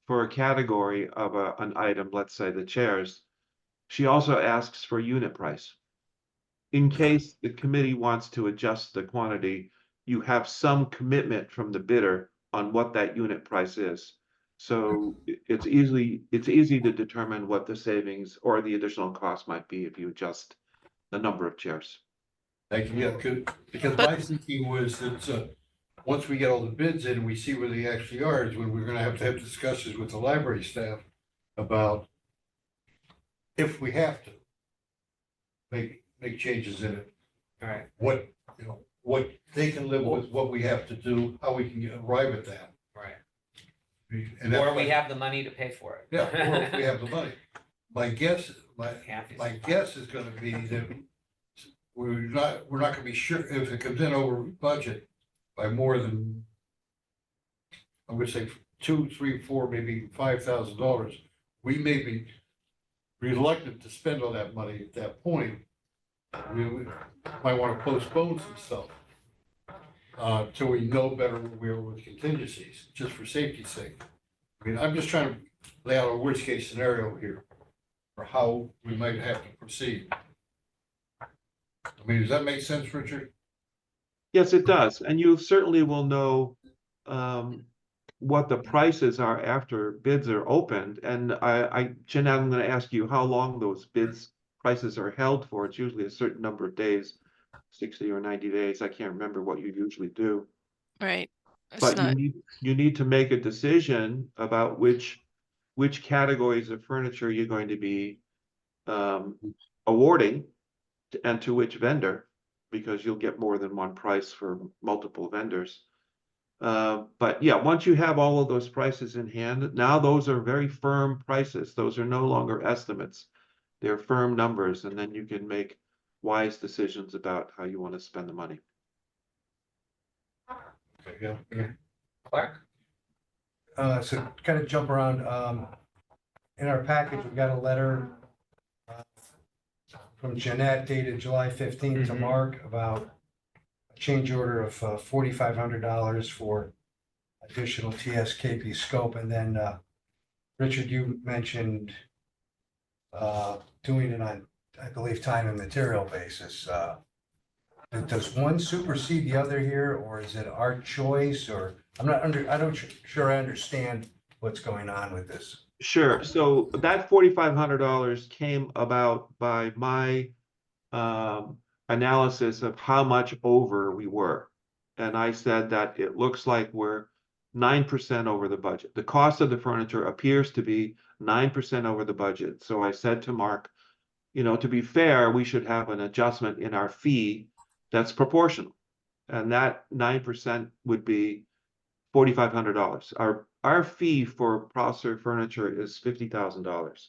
for a category of an item, let's say the chairs, she also asks for unit price. In case the committee wants to adjust the quantity, you have some commitment from the bidder on what that unit price is. So it's easy to determine what the savings or the additional cost might be if you adjust the number of chairs. Thank you, yeah, because my thinking was that, once we get all the bids in, we see where they actually are, is when we're gonna have to have discussions with the library staff about if we have to make changes in it, All right. what, what they can live with, what we have to do, how we can arrive at that. Right. And that's Or we why- have the money to pay for it. Yeah, or if we have the money. My guess is gonna be that we're not gonna be sure, if it comes in over budget by more than, I would say, $2, $3, $4, maybe $5,000, we may be reluctant to spend all that money at that point. We might wanna postpone some stuff till we know better where we are with contingencies, just for safety's sake. I mean, I'm just trying to lay out a worst case scenario here for how we might have to proceed. I mean, does that make sense, Richard? Yes, it does. And you certainly will know what the prices are after bids are opened. And Jeanette, I'm going to ask you how long those prices are held for. It's usually a certain number of days, 60 or 90 days. I can't remember what you usually do. Right. But you need to make a decision about which categories of furniture you're going to be awarding and to which vendor, because you'll get more than one price for multiple vendors. But yeah, once you have all of those prices in hand, now those are very firm prices. Those are no longer estimates. They're firm numbers, and then you can make wise decisions about how you want to spend the money. Okay, yeah. Clark? So kind of jump around, in our package, we got a letter from Jeanette dated July 15th to Mark about a change order of $4,500 for additional TSKP scope. And then, Richard, you mentioned doing it on, I believe, time and material basis. Does one supersede the other here, or is it our choice? Or I don't sure I understand what's going on with this. Sure. So that $4,500 came about by my analysis of how much over we were. And I said that it looks like we're 9% over the budget. The cost of the furniture appears to be 9% over the budget. So I said to Mark, to be fair, we should have an adjustment in our fee that's proportional. And that 9% would be $4,500. Our fee for Prosser Furniture is $50,000.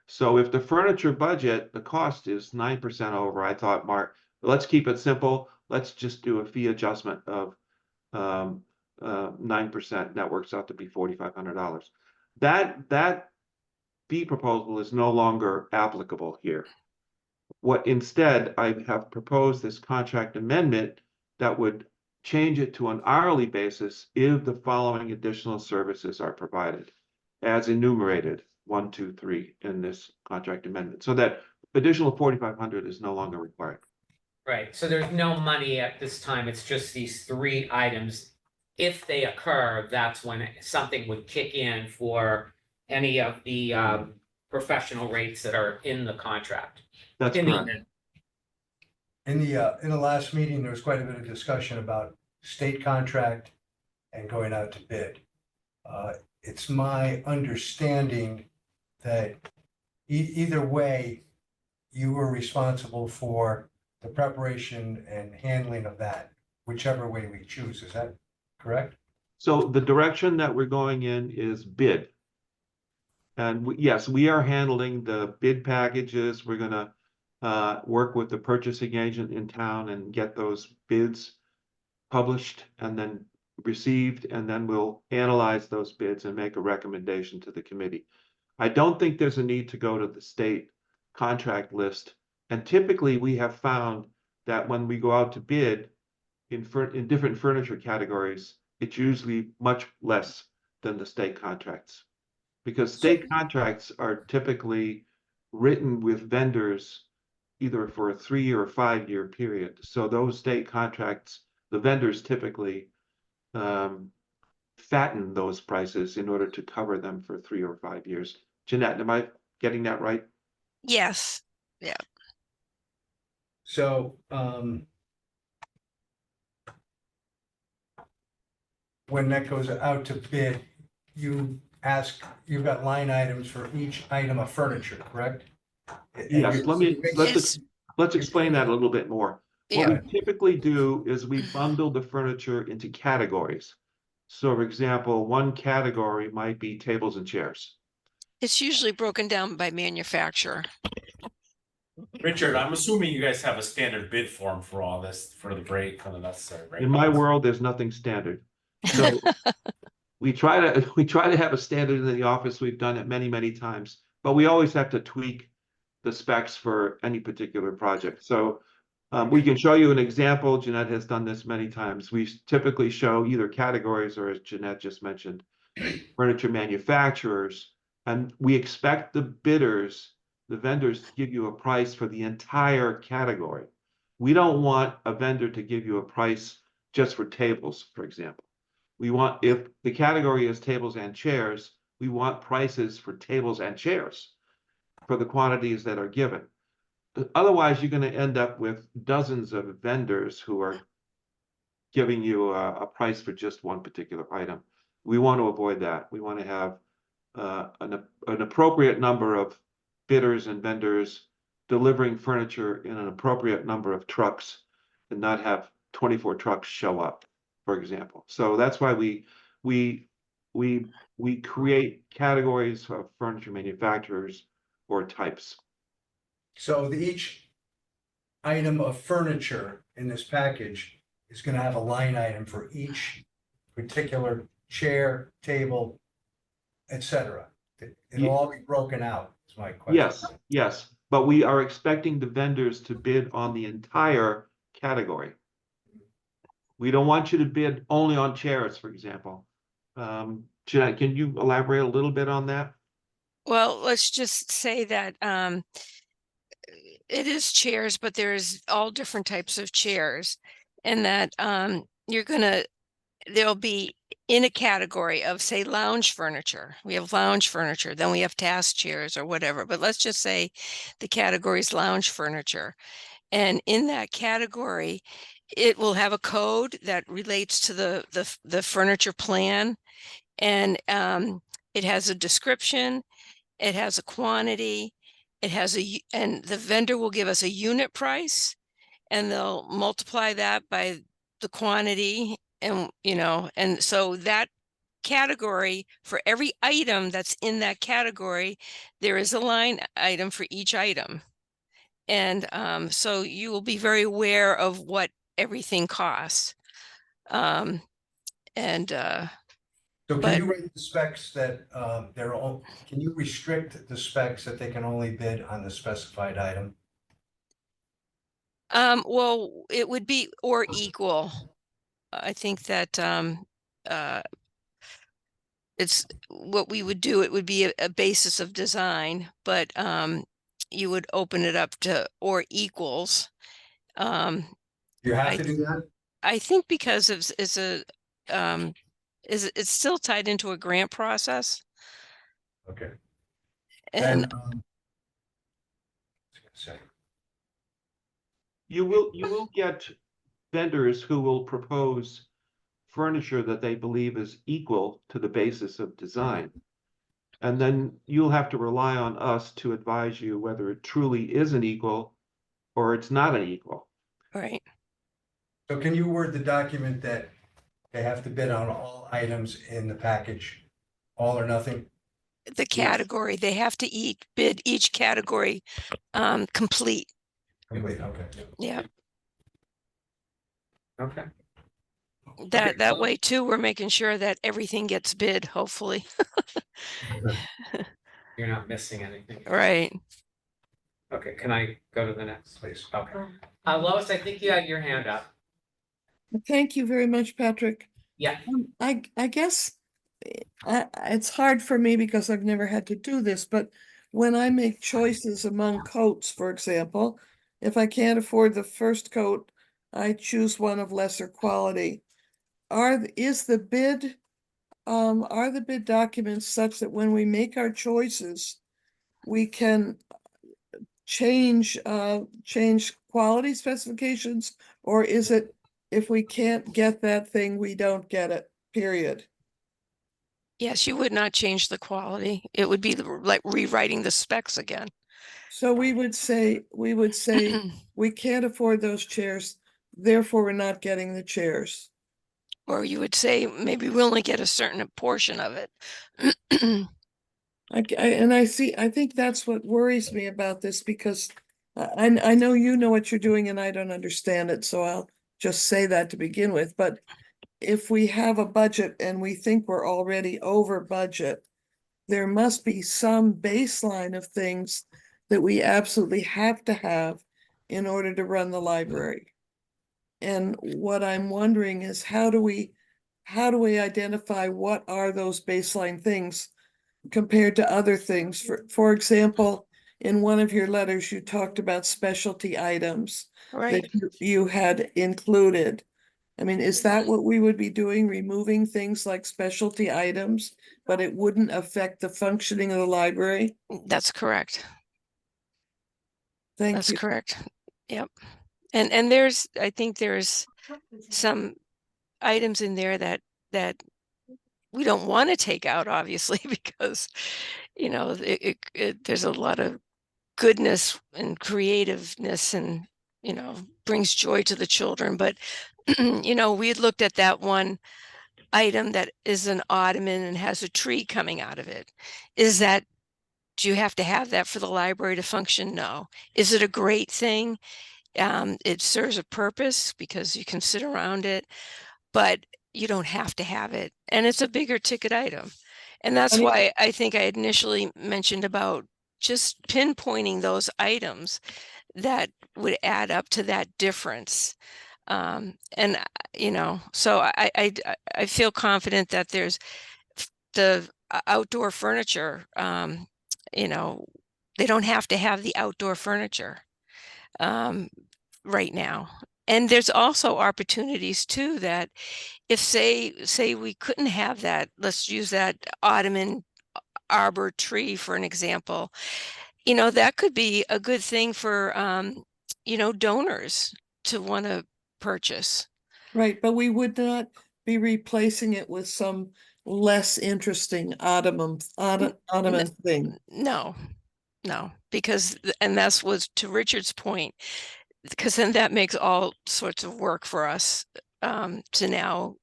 So if the furniture budget, the cost is 9% over, I thought, Mark, let's keep it simple. Let's just do a fee adjustment of 9%. That works out to be $4,500. That fee proposal is no longer applicable here. What instead, I have proposed this contract amendment that would change it to an hourly basis if the following additional services are provided as enumerated 1, 2, 3 in this contract amendment. So that additional $4,500 is no longer required. Right, so there's no money at this time, it's just these 3 items. If they occur, that's when something would kick in for any of the professional rates that are in the contract. That's correct. In the last meeting, there was quite a bit of discussion about state contract and going out to bid. It's my understanding that either way, you were responsible for the preparation and handling of that, whichever way we choose. Is that correct? So the direction that we're going in is bid. And yes, we are handling the bid packages. We're going to work with the purchasing agent in town and get those bids published and then received, and then we'll analyze those bids and make a recommendation to the committee. I don't think there's a need to go to the state contract list. And typically we have found that when we go out to bid in different furniture categories, it's usually much less than the state contracts. Because state contracts are typically written with vendors either for a 3 or 5 year period. So those state contracts, the vendors typically fatten those prices in order to cover them for 3 or 5 years. Jeanette, am I getting that right? Yes, So, when that goes out to bid, you've got line items for each item of furniture, correct? And Yes, It's- let's explain that a little bit more. What yeah, we typically do is we bundle the furniture into categories. So for example, one category might be tables and chairs. it's usually broken down by manufacturer. Richard, I'm assuming you guys have a standard bid form for all this, for the break, for the necessary, right? In my world, there's nothing standard. So we try to have a standard in the office. We've done it many, many times, but we always have to tweak the specs for any particular project. So we can show you an example. Jeanette has done this many times. We typically show either categories or, as Jeanette just mentioned, furniture manufacturers, and we expect the bidders, the vendors, to give you a price for the entire category. We don't want a vendor to give you a price just for tables, for example. We want, if the category is tables and chairs, we want prices for tables and chairs for the quantities that are given. Otherwise, you're going to end up with dozens of vendors who are giving you a price for just one particular item. We want to avoid that. We want to have an appropriate number of bidders and vendors delivering furniture in an appropriate number of trucks and not have 24 trucks show up, for example. So that's why we create categories of furniture manufacturers or types. So each item of furniture in this package is gonna have a line item for each particular chair, table, et cetera. It'll all be broken out, is my question. Yes, but we are expecting the vendors to bid on the entire category. We don't want you to bid only on chairs, for example. Jeanette, can you elaborate a little bit on that? Well, let's just say that it is chairs, but there's all different types of chairs, and that there'll be in a category of, say, lounge furniture. We have lounge furniture, then we have task chairs or whatever, but let's just say the category is lounge furniture. And in that category, it will have a code that relates to the furniture plan, and it has a description, it has a quantity, and the vendor will give us a unit price, and they'll multiply that by the quantity, and and so that category, for every item that's in that category, there is a line item for each item. And so you will be very aware of what everything costs. And So but- can you rate the specs that can you restrict the specs that they can only bid on the specified item? well, it would be or equal. I think that it's what we would do. It would be a basis of design, but you would open it up to or equals. You have to do that? I think because it's still tied into a grant process. Okay. And You will get vendors who will propose furniture that they believe is equal to the basis of design. And then you'll have to rely on us to advise you whether it truly is an equal or it's not an equal. Right. So can you word the document that they have to bid on all items in the package, all or nothing? The category, they have to bid each category complete. Complete, okay. Yeah. Okay. That way too, we're making sure that everything gets bid, hopefully. You're not missing anything. Right. Okay, can I go to the next? Please. Okay. Lois, I think you had your hand up. Thank you very much, Patrick. Yeah. I guess it's hard for me because I've never had to do this, but when I make choices among coats, for example, if I can't afford the first coat, I choose one of lesser quality. Is the bid are the bid documents such that when we make our choices, we can change quality specifications? Or is it, if we can't get that thing, we don't get it, period? Yes, you would not change the quality. It would be like rewriting the specs again. So we would say, we can't afford those chairs, therefore we're not getting the chairs. Or you would say, maybe we only get a certain portion of it. I think that's what worries me about this, because I know you know what you're doing and I don't understand it, so I'll just say that to begin with. But if we have a budget and we think we're already over budget, there must be some baseline of things that we absolutely have to have in order to run the library. And what I'm wondering is, how do we identify what are those baseline things compared to other things? For example, in one of your letters, you talked about specialty items Right. that you had included. I mean, is that what we would be doing, removing things like specialty items, but it wouldn't affect the functioning of the library? That's correct. Thank That's you. correct. Yep. And I think there's some items in there that we don't want to take out, obviously, because, there's a lot of goodness and creativeness and, brings joy to the children. But, we had looked at that one item that is an ottoman and has a tree coming out of it. Do you have to have that for the library to function? No. Is it a great thing? It serves a purpose because you can sit around it, but you don't have to have it. And it's a bigger ticket item. And that's why I think I initially mentioned about just pinpointing those items that would add up to that difference. So I feel confident that there's the outdoor furniture, they don't have to have the outdoor furniture right now. And there's also opportunities too, that if say we couldn't have that, let's use that ottoman arbor tree for an example, that could be a good thing for donors to want to purchase. Right, but we would not be replacing it with some less interesting ottoman thing. No, because and that's was to Richard's point, because then that makes all sorts of work for us to now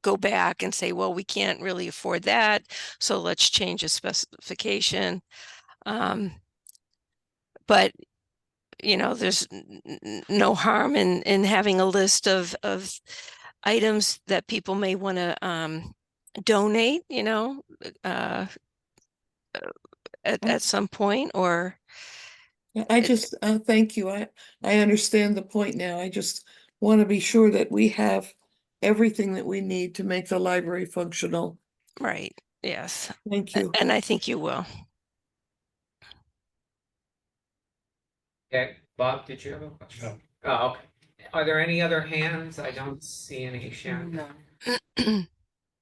go back and say, well, we can't really afford that, so let's change a specification. But there's no harm in having a list of items that people may want to donate, at some point, or I just, thank you. I understand the point now. I just want to be sure that we have everything that we need to make the library functional. right. Yes. Thank you. And I think you will. Okay, Bob, did you have a question? Oh, okay. Are there any other hands? I don't see any, Sharon. No.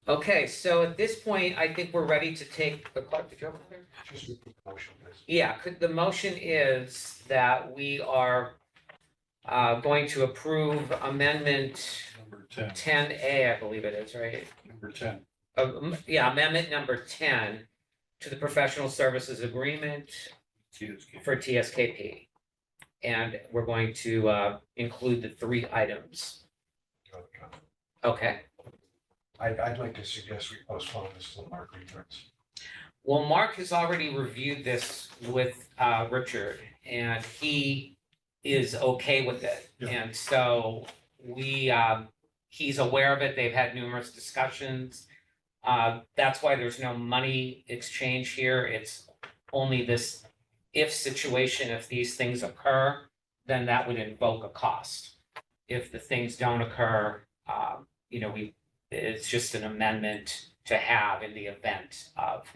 Okay, so at this point, I think we're ready to take the clerk. Did you have another? Just repeat the motion, please. Yeah, the motion is that we are going to approve amendment Number 10. 10A, I believe it is, right? Number 10. Yeah, amendment number 10 to the professional services agreement TSK. for TSKP. And we're going to include the 3 items. Okay. I'd like to suggest we postpone this till Mark returns. Well, Mark has already reviewed this with Richard, and he is okay with it. Yeah. And so he's aware of it. They've had numerous discussions. That's why there's no money exchange here. It's only this if situation. If these things occur, then that would invoke a cost. If the things don't occur, it's just an amendment to have in the event of.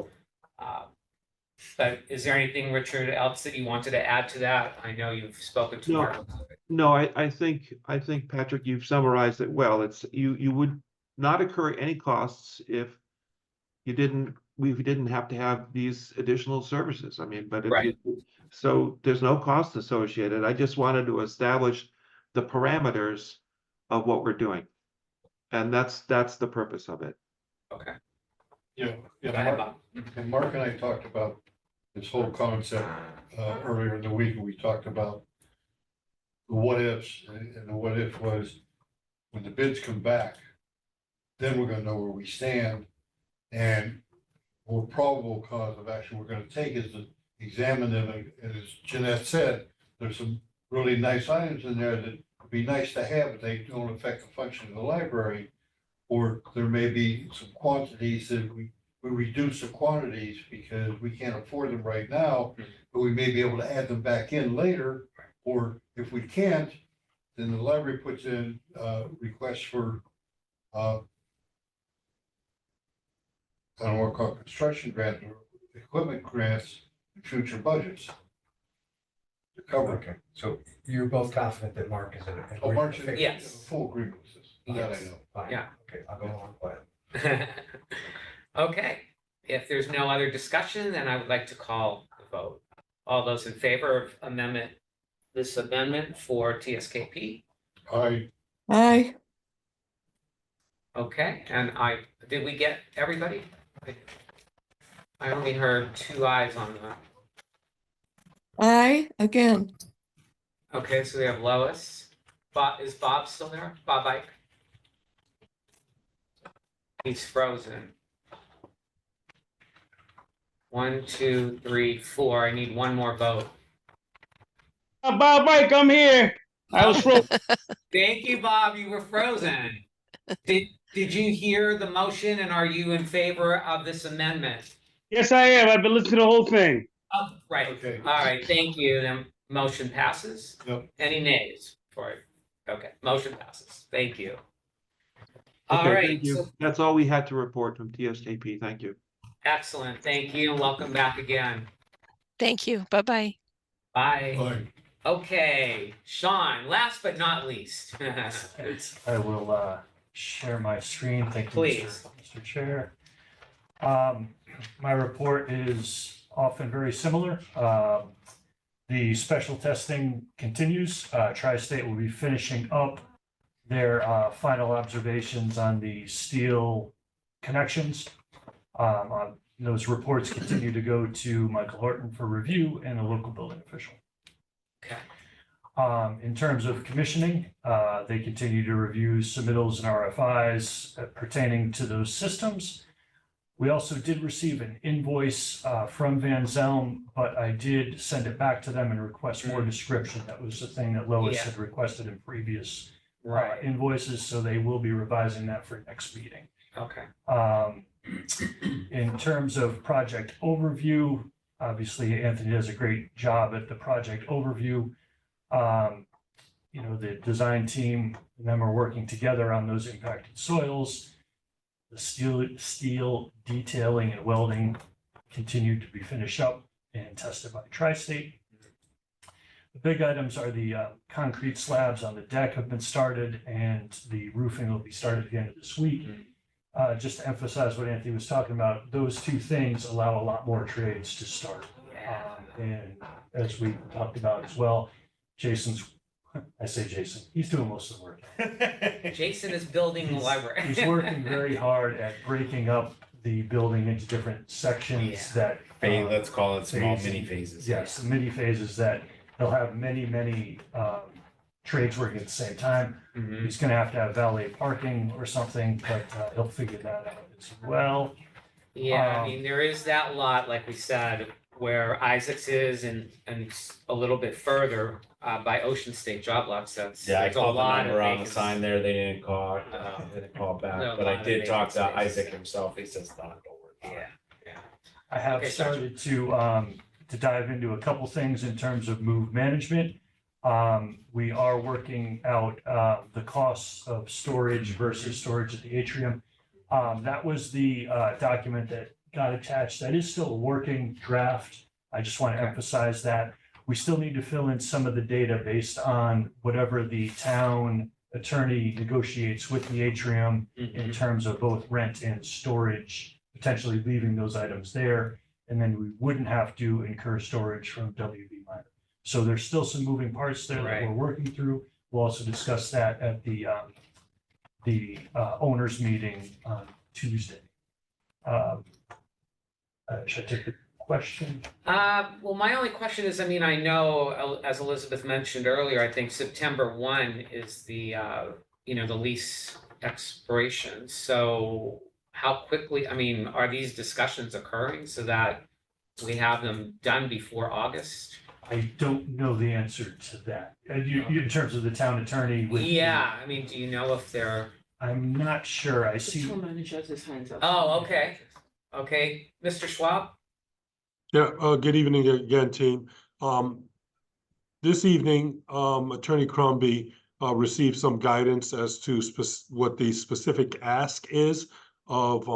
But is there anything, Richard, else that you wanted to add to that? I know you've spoken to No. Mark about it. No, I think Patrick, you've summarized it well. It's you would not incur any costs if we didn't have to have these additional services. I mean, but if Right. so there's no cost associated. I just wanted to establish the parameters of what we're doing. And that's the purpose of it. Okay. Yeah, Go ahead, Mark, Bob. and Mark and I talked about this whole concept earlier in the week, and we talked about the what ifs, and the what if was when the bids come back, then we're gonna know where we stand. And more probable cause of action we're gonna take is to examine them, and as Jeanette said, there's some really nice items in there that would be nice to have, but they don't affect the function of the library. Or there may be some quantities that we reduce the quantities because we can't afford them right now, but we may be able to add them back in later. Or if we can't, then the library puts in requests for I don't know what called construction grants or equipment grants in future budgets to cover. Okay, so you're both confident that Mark is in a. Oh, Mark's in Yes. full agreement with this. That I Yes. know. Fine. Yeah. Okay, I'll go along with that. Okay, if there's no other discussion, then I would like to call the vote. All those in favor of this amendment for TSKP? Aye. Okay, and did we get everybody? I only heard 2 ayes on that. Aye, again. Okay, so we have Lois. Is Bob still there? Bob Ike? He's frozen. 1, 2, 3, 4. I need one more vote. Bob Mike, I'm here. I was frozen. Thank you, Bob. You were frozen. Did you hear the motion, and are you in favor of this amendment? Yes, I am. I've been listening to the whole thing. Oh, right. Okay. All right, thank you. Then motion passes. Yep. Any nays for it? Okay, motion passes. Thank you. All Okay, right, thank you. so That's all we had to report from TSKP. Thank you. excellent. Thank you, and welcome back again. Thank you. Bye-bye. Bye. Fine. Okay, Sean, last but not least. I will share my screen. Thank you, Please. Mr. Chair. My report is often very similar. The special testing continues. Tri-State will be finishing up their final observations on the steel connections. Those reports continue to go to Michael Horton for review and a local building official. Okay. In terms of commissioning, they continue to review submittals and RFIs pertaining to those systems. We also did receive an invoice from Van Zelm, but I did send it back to them and request more description. That was the thing that Lois Yeah. had requested in previous Right. invoices, so they will be revising that for next meeting. Okay. In terms of project overview, obviously Anthony does a great job at the project overview. The design team and them are working together on those impacted soils. The steel detailing and welding continue to be finished up and tested by Tri-State. The big items are the concrete slabs on the deck have been started, and the roofing will be started at the end of this week. Just to emphasize what Anthony was talking about, those two things allow a lot more trades to start. And as we talked about as well, I say Jason, he's doing most of the work. Jason is building the library. He's working very hard at breaking up the building into different sections that. Let's call it small phase- mini phases. Yes, mini phases that they'll have many trades working at the same time. Mhm. He's gonna have to have valet parking or something, but he'll figure that out as well. Yeah, I Um, mean, there is that lot, like we said, where Isaacs is and a little bit further by Ocean State Job Lots. There's Yeah, I a called the lot of number on the vacancies. sign there. They didn't call back, No, but a I lot of did talk to vacant spaces. Isaac himself. He says, "No, don't worry about it." Yeah. I have Okay, started to dive into a couple things in terms of move management. We are working out the costs of storage versus storage at the atrium. That was the document that got attached. That is still a working draft. I just want to emphasize that. We still need to fill in some of the data based on whatever the town attorney negotiates with the atrium in terms of both rent and storage, potentially leaving those items there. And then we wouldn't have to incur storage from WB Minor. So there's still some moving parts there that we're working through. We'll also discuss that at the owners meeting on Tuesday. Should I take the question? Well, my only question is, I mean, I know, as Elizabeth mentioned earlier, I think September 1 is the, the lease expiration. So how quickly, I mean, are these discussions occurring so that we have them done before August? I don't know the answer to that. In terms of the town attorney with. Yeah, I mean, do you know if they're, I'm not sure. I The see. town manager has his hands up. Oh, okay. Okay, Mr. Schwab? Yeah, good evening again, team. This evening, Attorney Crombie received some guidance as to what the specific ask is of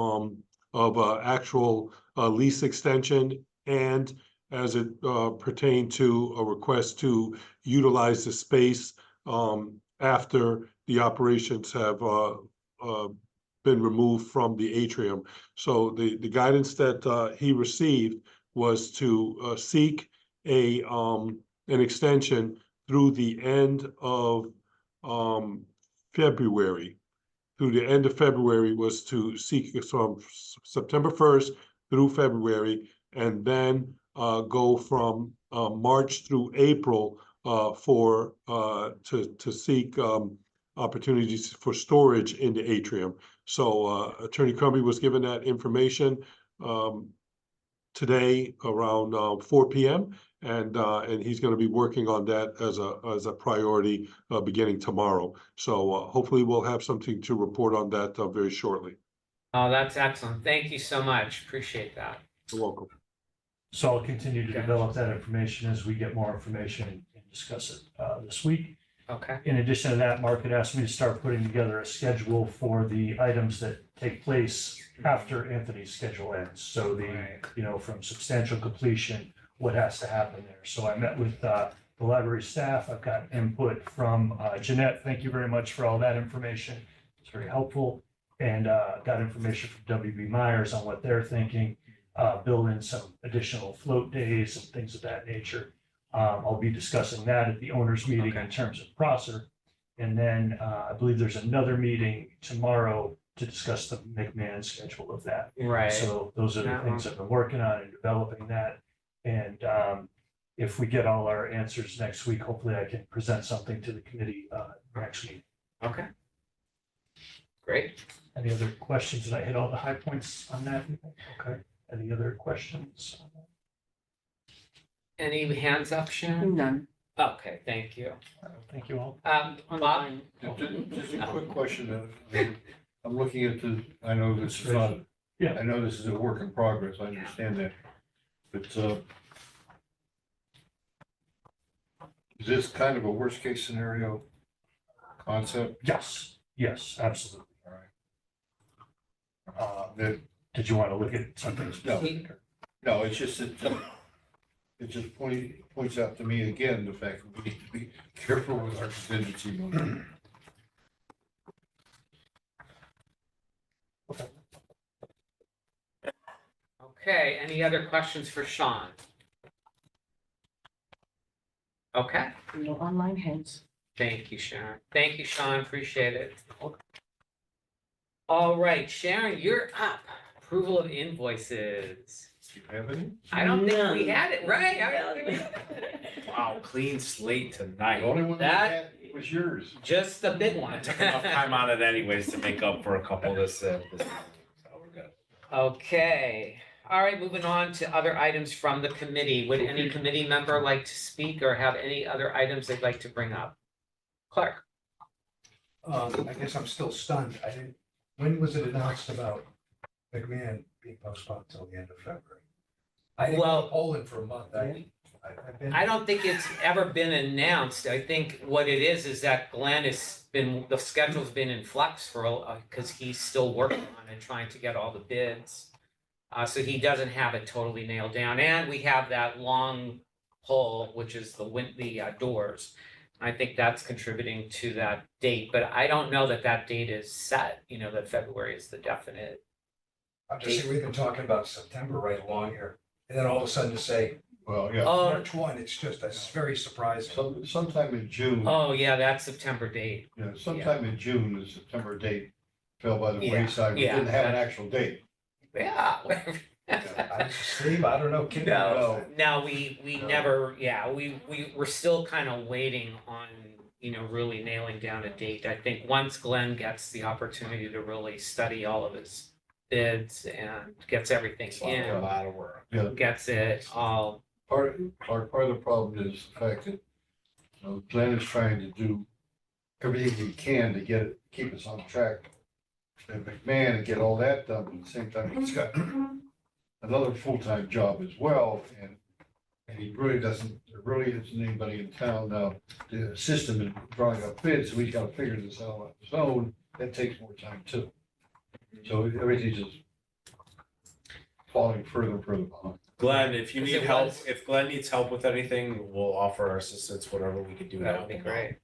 actual lease extension, and as it pertained to a request to utilize the space after the operations have been removed from the atrium. So the guidance that he received was to seek an extension through the end of February. Through the end of February was to seek from September 1st through February, and then go from March through April to seek opportunities for storage in the atrium. So Attorney Crombie was given that information today around 4 p.m. And he's going to be working on that as a priority beginning tomorrow. So hopefully we'll have something to report on that very shortly. Oh, that's excellent. Thank you so much. Appreciate that. You're welcome. So I'll continue to develop that information as we get more information and discuss it this week. Okay. In addition to that, Mark had asked me to start putting together a schedule for the items that take place after Anthony's schedule ends. So from substantial completion, what has to happen there. So I met with the library staff. I've got input from Jeanette. Thank you very much for all that information. It's very helpful. And got information from WB Myers on what they're thinking. Build in some additional float days and things of that nature. I'll be discussing that at the owners meeting in terms of Prosser. And then I believe there's another meeting tomorrow to discuss the McMahon schedule of that. Right. So those are the things I've been working on and developing that. And if we get all our answers next week, hopefully I can present something to the committee next week. Okay. Great. Any other questions? Did I hit all the high points on that? Okay. Any other questions? Any hands up, Sharon? None. Okay, thank you. Thank you all. On the Bob? line. Just a quick question. I'm looking at I know this is not, Yeah. I know this is a work in progress. I understand that. But is this kind of a worst case scenario concept? Yes, absolutely. All right. Did you want to look at something? No, it's just that it just points out to me again the fact that we need to be careful with our contingency money. Okay, any other questions for Sean? Okay, No online hands. thank you, Sharon. Thank you, Sean, appreciate it. All right, Sharon, you're up. Approval of invoices. Do you have any? I don't think we None. had it, right? I don't think we had it. Wow, clean slate The tonight. only one That- that was yours. Just the big one. I took enough time on it anyways to make up for a couple this so we're good. Okay, all right, moving on to other items from the committee. Would any committee member like to speak or have any other items they'd like to bring up? Clark? I guess I'm still stunned. When was it announced about McMahon being postponed till the end of February? I didn't Well- go to Poland for a month. I've been. I don't think it's ever been announced. I think what it is that Glenn the schedule's been in flux because he's still working on it, trying to get all the bids. So he doesn't have it totally nailed down. And we have that long pole, which is the doors. I think that's contributing to that date, but I don't know that that date is set, that February is the definite. I'm just saying, we've been talking about September right along here, and then all of a sudden to say Well, yeah, March 1, it's very surprising. sometime in June, Oh, yeah, that's September date. sometime in June, the September date fell by the Yeah, wayside. We yeah, didn't have an that- actual date. Yeah. Steve, I don't know, kidding. No, we No. never, we're still kind of waiting on, really nailing down a date. I think once Glenn gets the opportunity to really study all of his bids and gets everything A in, lot of work. Yeah, gets it all, part of the problem is the fact that, Glenn is trying to do everything he can to keep us on track. And McMahon and get all that done, but at the same time, he's got another full-time job as well, and he really doesn't, there really isn't anybody in town now to assist him in drawing up bids, so he's gotta figure this out on his own. That takes more time too. So everything's just falling further and further behind. Glenn, if you Because need it help, was- if Glenn needs help with anything, we'll offer our assistance, whatever we could do. to that help would be him out. great.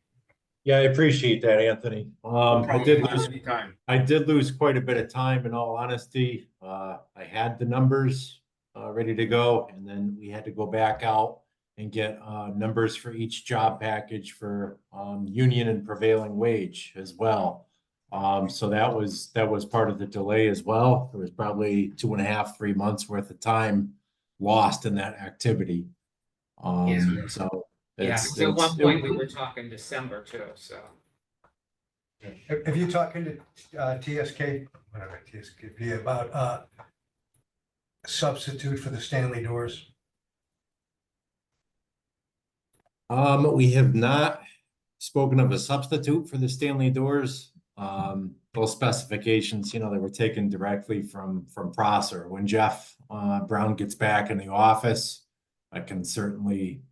Yeah, I appreciate that, Anthony. Anytime. I did lose quite a bit of time, in all honesty. I had the numbers ready to go, and then we had to go back out and get numbers for each job package for union and prevailing wage as well. So that was part of the delay as well. There was probably 2.5, 3 months worth of time lost in that activity. Yeah. So Yeah, it's, 'cause at one it's- point we were talking December too, so. Have you talking to TSK, whatever, TSKP, about substitute for the Stanley doors? We have not spoken of a substitute for the Stanley doors. Those specifications, they were taken directly from Prosser. When Jeff Brown gets back in the office, I can certainly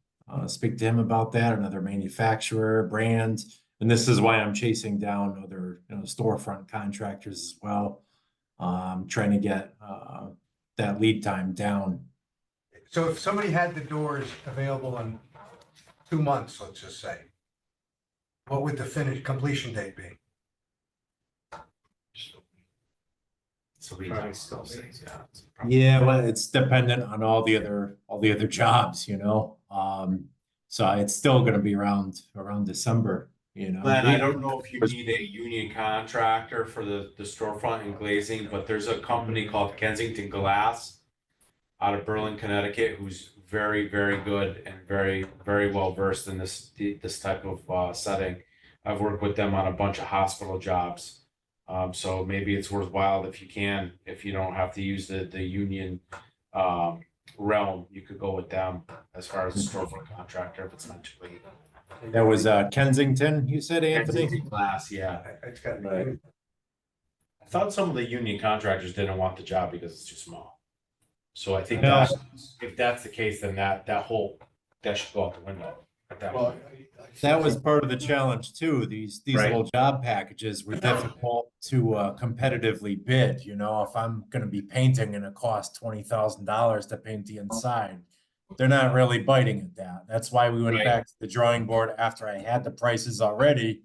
speak to him about that, another manufacturer, brand. And this is why I'm chasing down other, storefront contractors as well. Trying to get that lead time down. So if somebody had the doors available in 2 months, let's just say, what would the completion date be? So we Probably still six, Yeah, well, it's dependent on all the other jobs, So it's still gonna be around December, Glenn, I don't know if you need a union contractor for the storefront and glazing, but there's a company called Kensington Glass out of Berlin, Connecticut, who's very, very good and very, very well versed in this type of setting. I've worked with them on a bunch of hospital jobs. So maybe it's worthwhile if you don't have to use the union realm, you could go with them as far as a storefront contractor if it's not too late. That was Kensington, you said, Anthony? Kensington Glass, yeah. It's got to Right. be. I thought some of the union contractors didn't want the job because it's too small. So I think Yeah. if that's the case, then that should go out the window. at that Well, point. That was part of the challenge too. These Right. little job packages were difficult to competitively bid. If I'm gonna be painting and it costs $20,000 to paint the inside, they're not really biting at that. That's why we went Right. back to the drawing board after I had the prices already.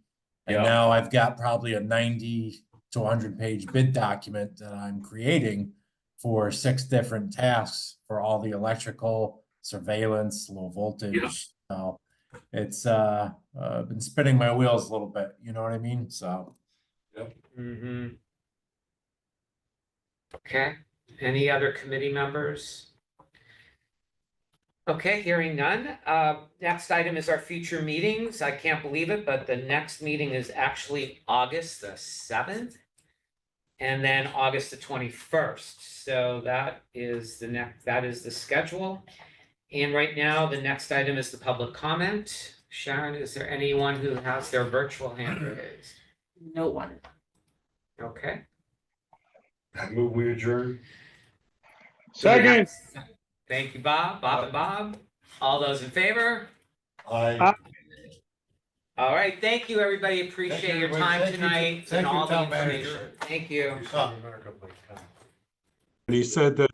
And Yeah. now I've got probably a 90 to 100-page bid document that I'm creating for 6 different tasks for all the electrical, surveillance, low voltage. So it's been spinning my wheels a little bit, you know what I mean? So Mm-hmm. Okay, any other committee members? Okay, hearing none. Next item is our future meetings. I can't believe it, but the next meeting is actually August the 7th. And then August the 21st. So that is the schedule. And right now, the next item is the public comment. Sharon, is there anyone who has their virtual hand raised? No one. Okay. I move we adjourn. Second. Thank you, Bob. Bob and Bob. All those in favor? Aye. All right, thank you, everybody. Appreciate your everybody. time Thank you. tonight Thank and you, all the Town Manager. information. Thank you. And he said that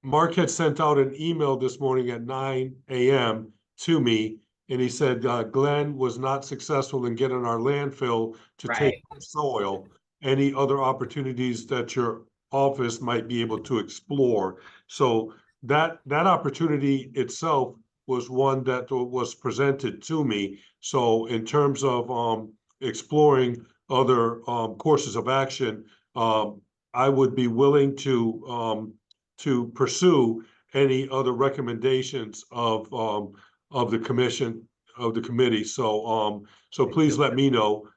Mark had sent out an email this morning at 9 a.m. to me and he said, Glenn was not successful in getting our landfill to take soil. Any other opportunities that your office might be able to explore? So that opportunity itself was one that was presented to me. So in terms of exploring other courses of action, I would be willing to pursue any other recommendations of the commission, of the committee. So so please let me know.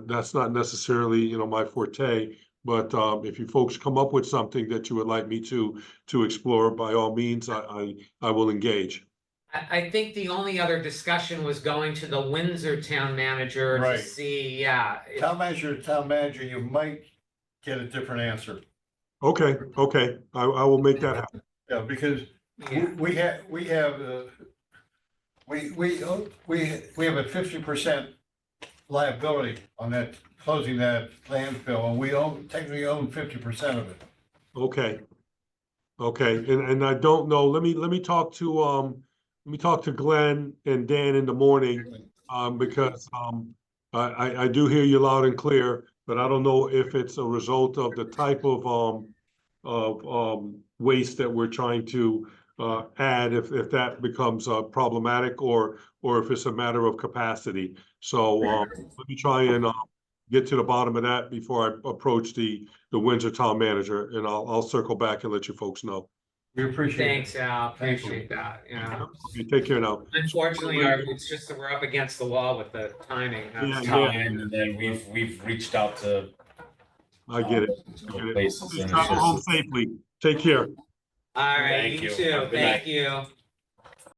That's not necessarily, you know, my forte, but if you folks come up with something that you would like me to explore, by all means, I will engage. I think the only other discussion was going to the Windsor town manager to Right. see, yeah. Town manager, you might get a different answer. Okay, I will make that happen. Yeah, because we have we have a 50% liability on that, closing that landfill, and we technically own 50% of it. Okay. And I don't know, let me talk to Glenn and Dan in the morning, because I do hear you loud and clear, but I don't know if it's a result of the type of waste that we're trying to add, if that becomes problematic, or if it's a matter of capacity. So let me try and get to the bottom of that before I approach the Windsor town manager, and I'll circle back and let you folks know. We appreciate it. Thanks, Al, appreciate that, yeah. Okay, take care now. Unfortunately, it's just that we're up against the wall with the timing. Time, and then we've reached out to I get it. places. And it's Travel home just- safely. Take care. All right, Thank you you. too, Have a good thank night. you.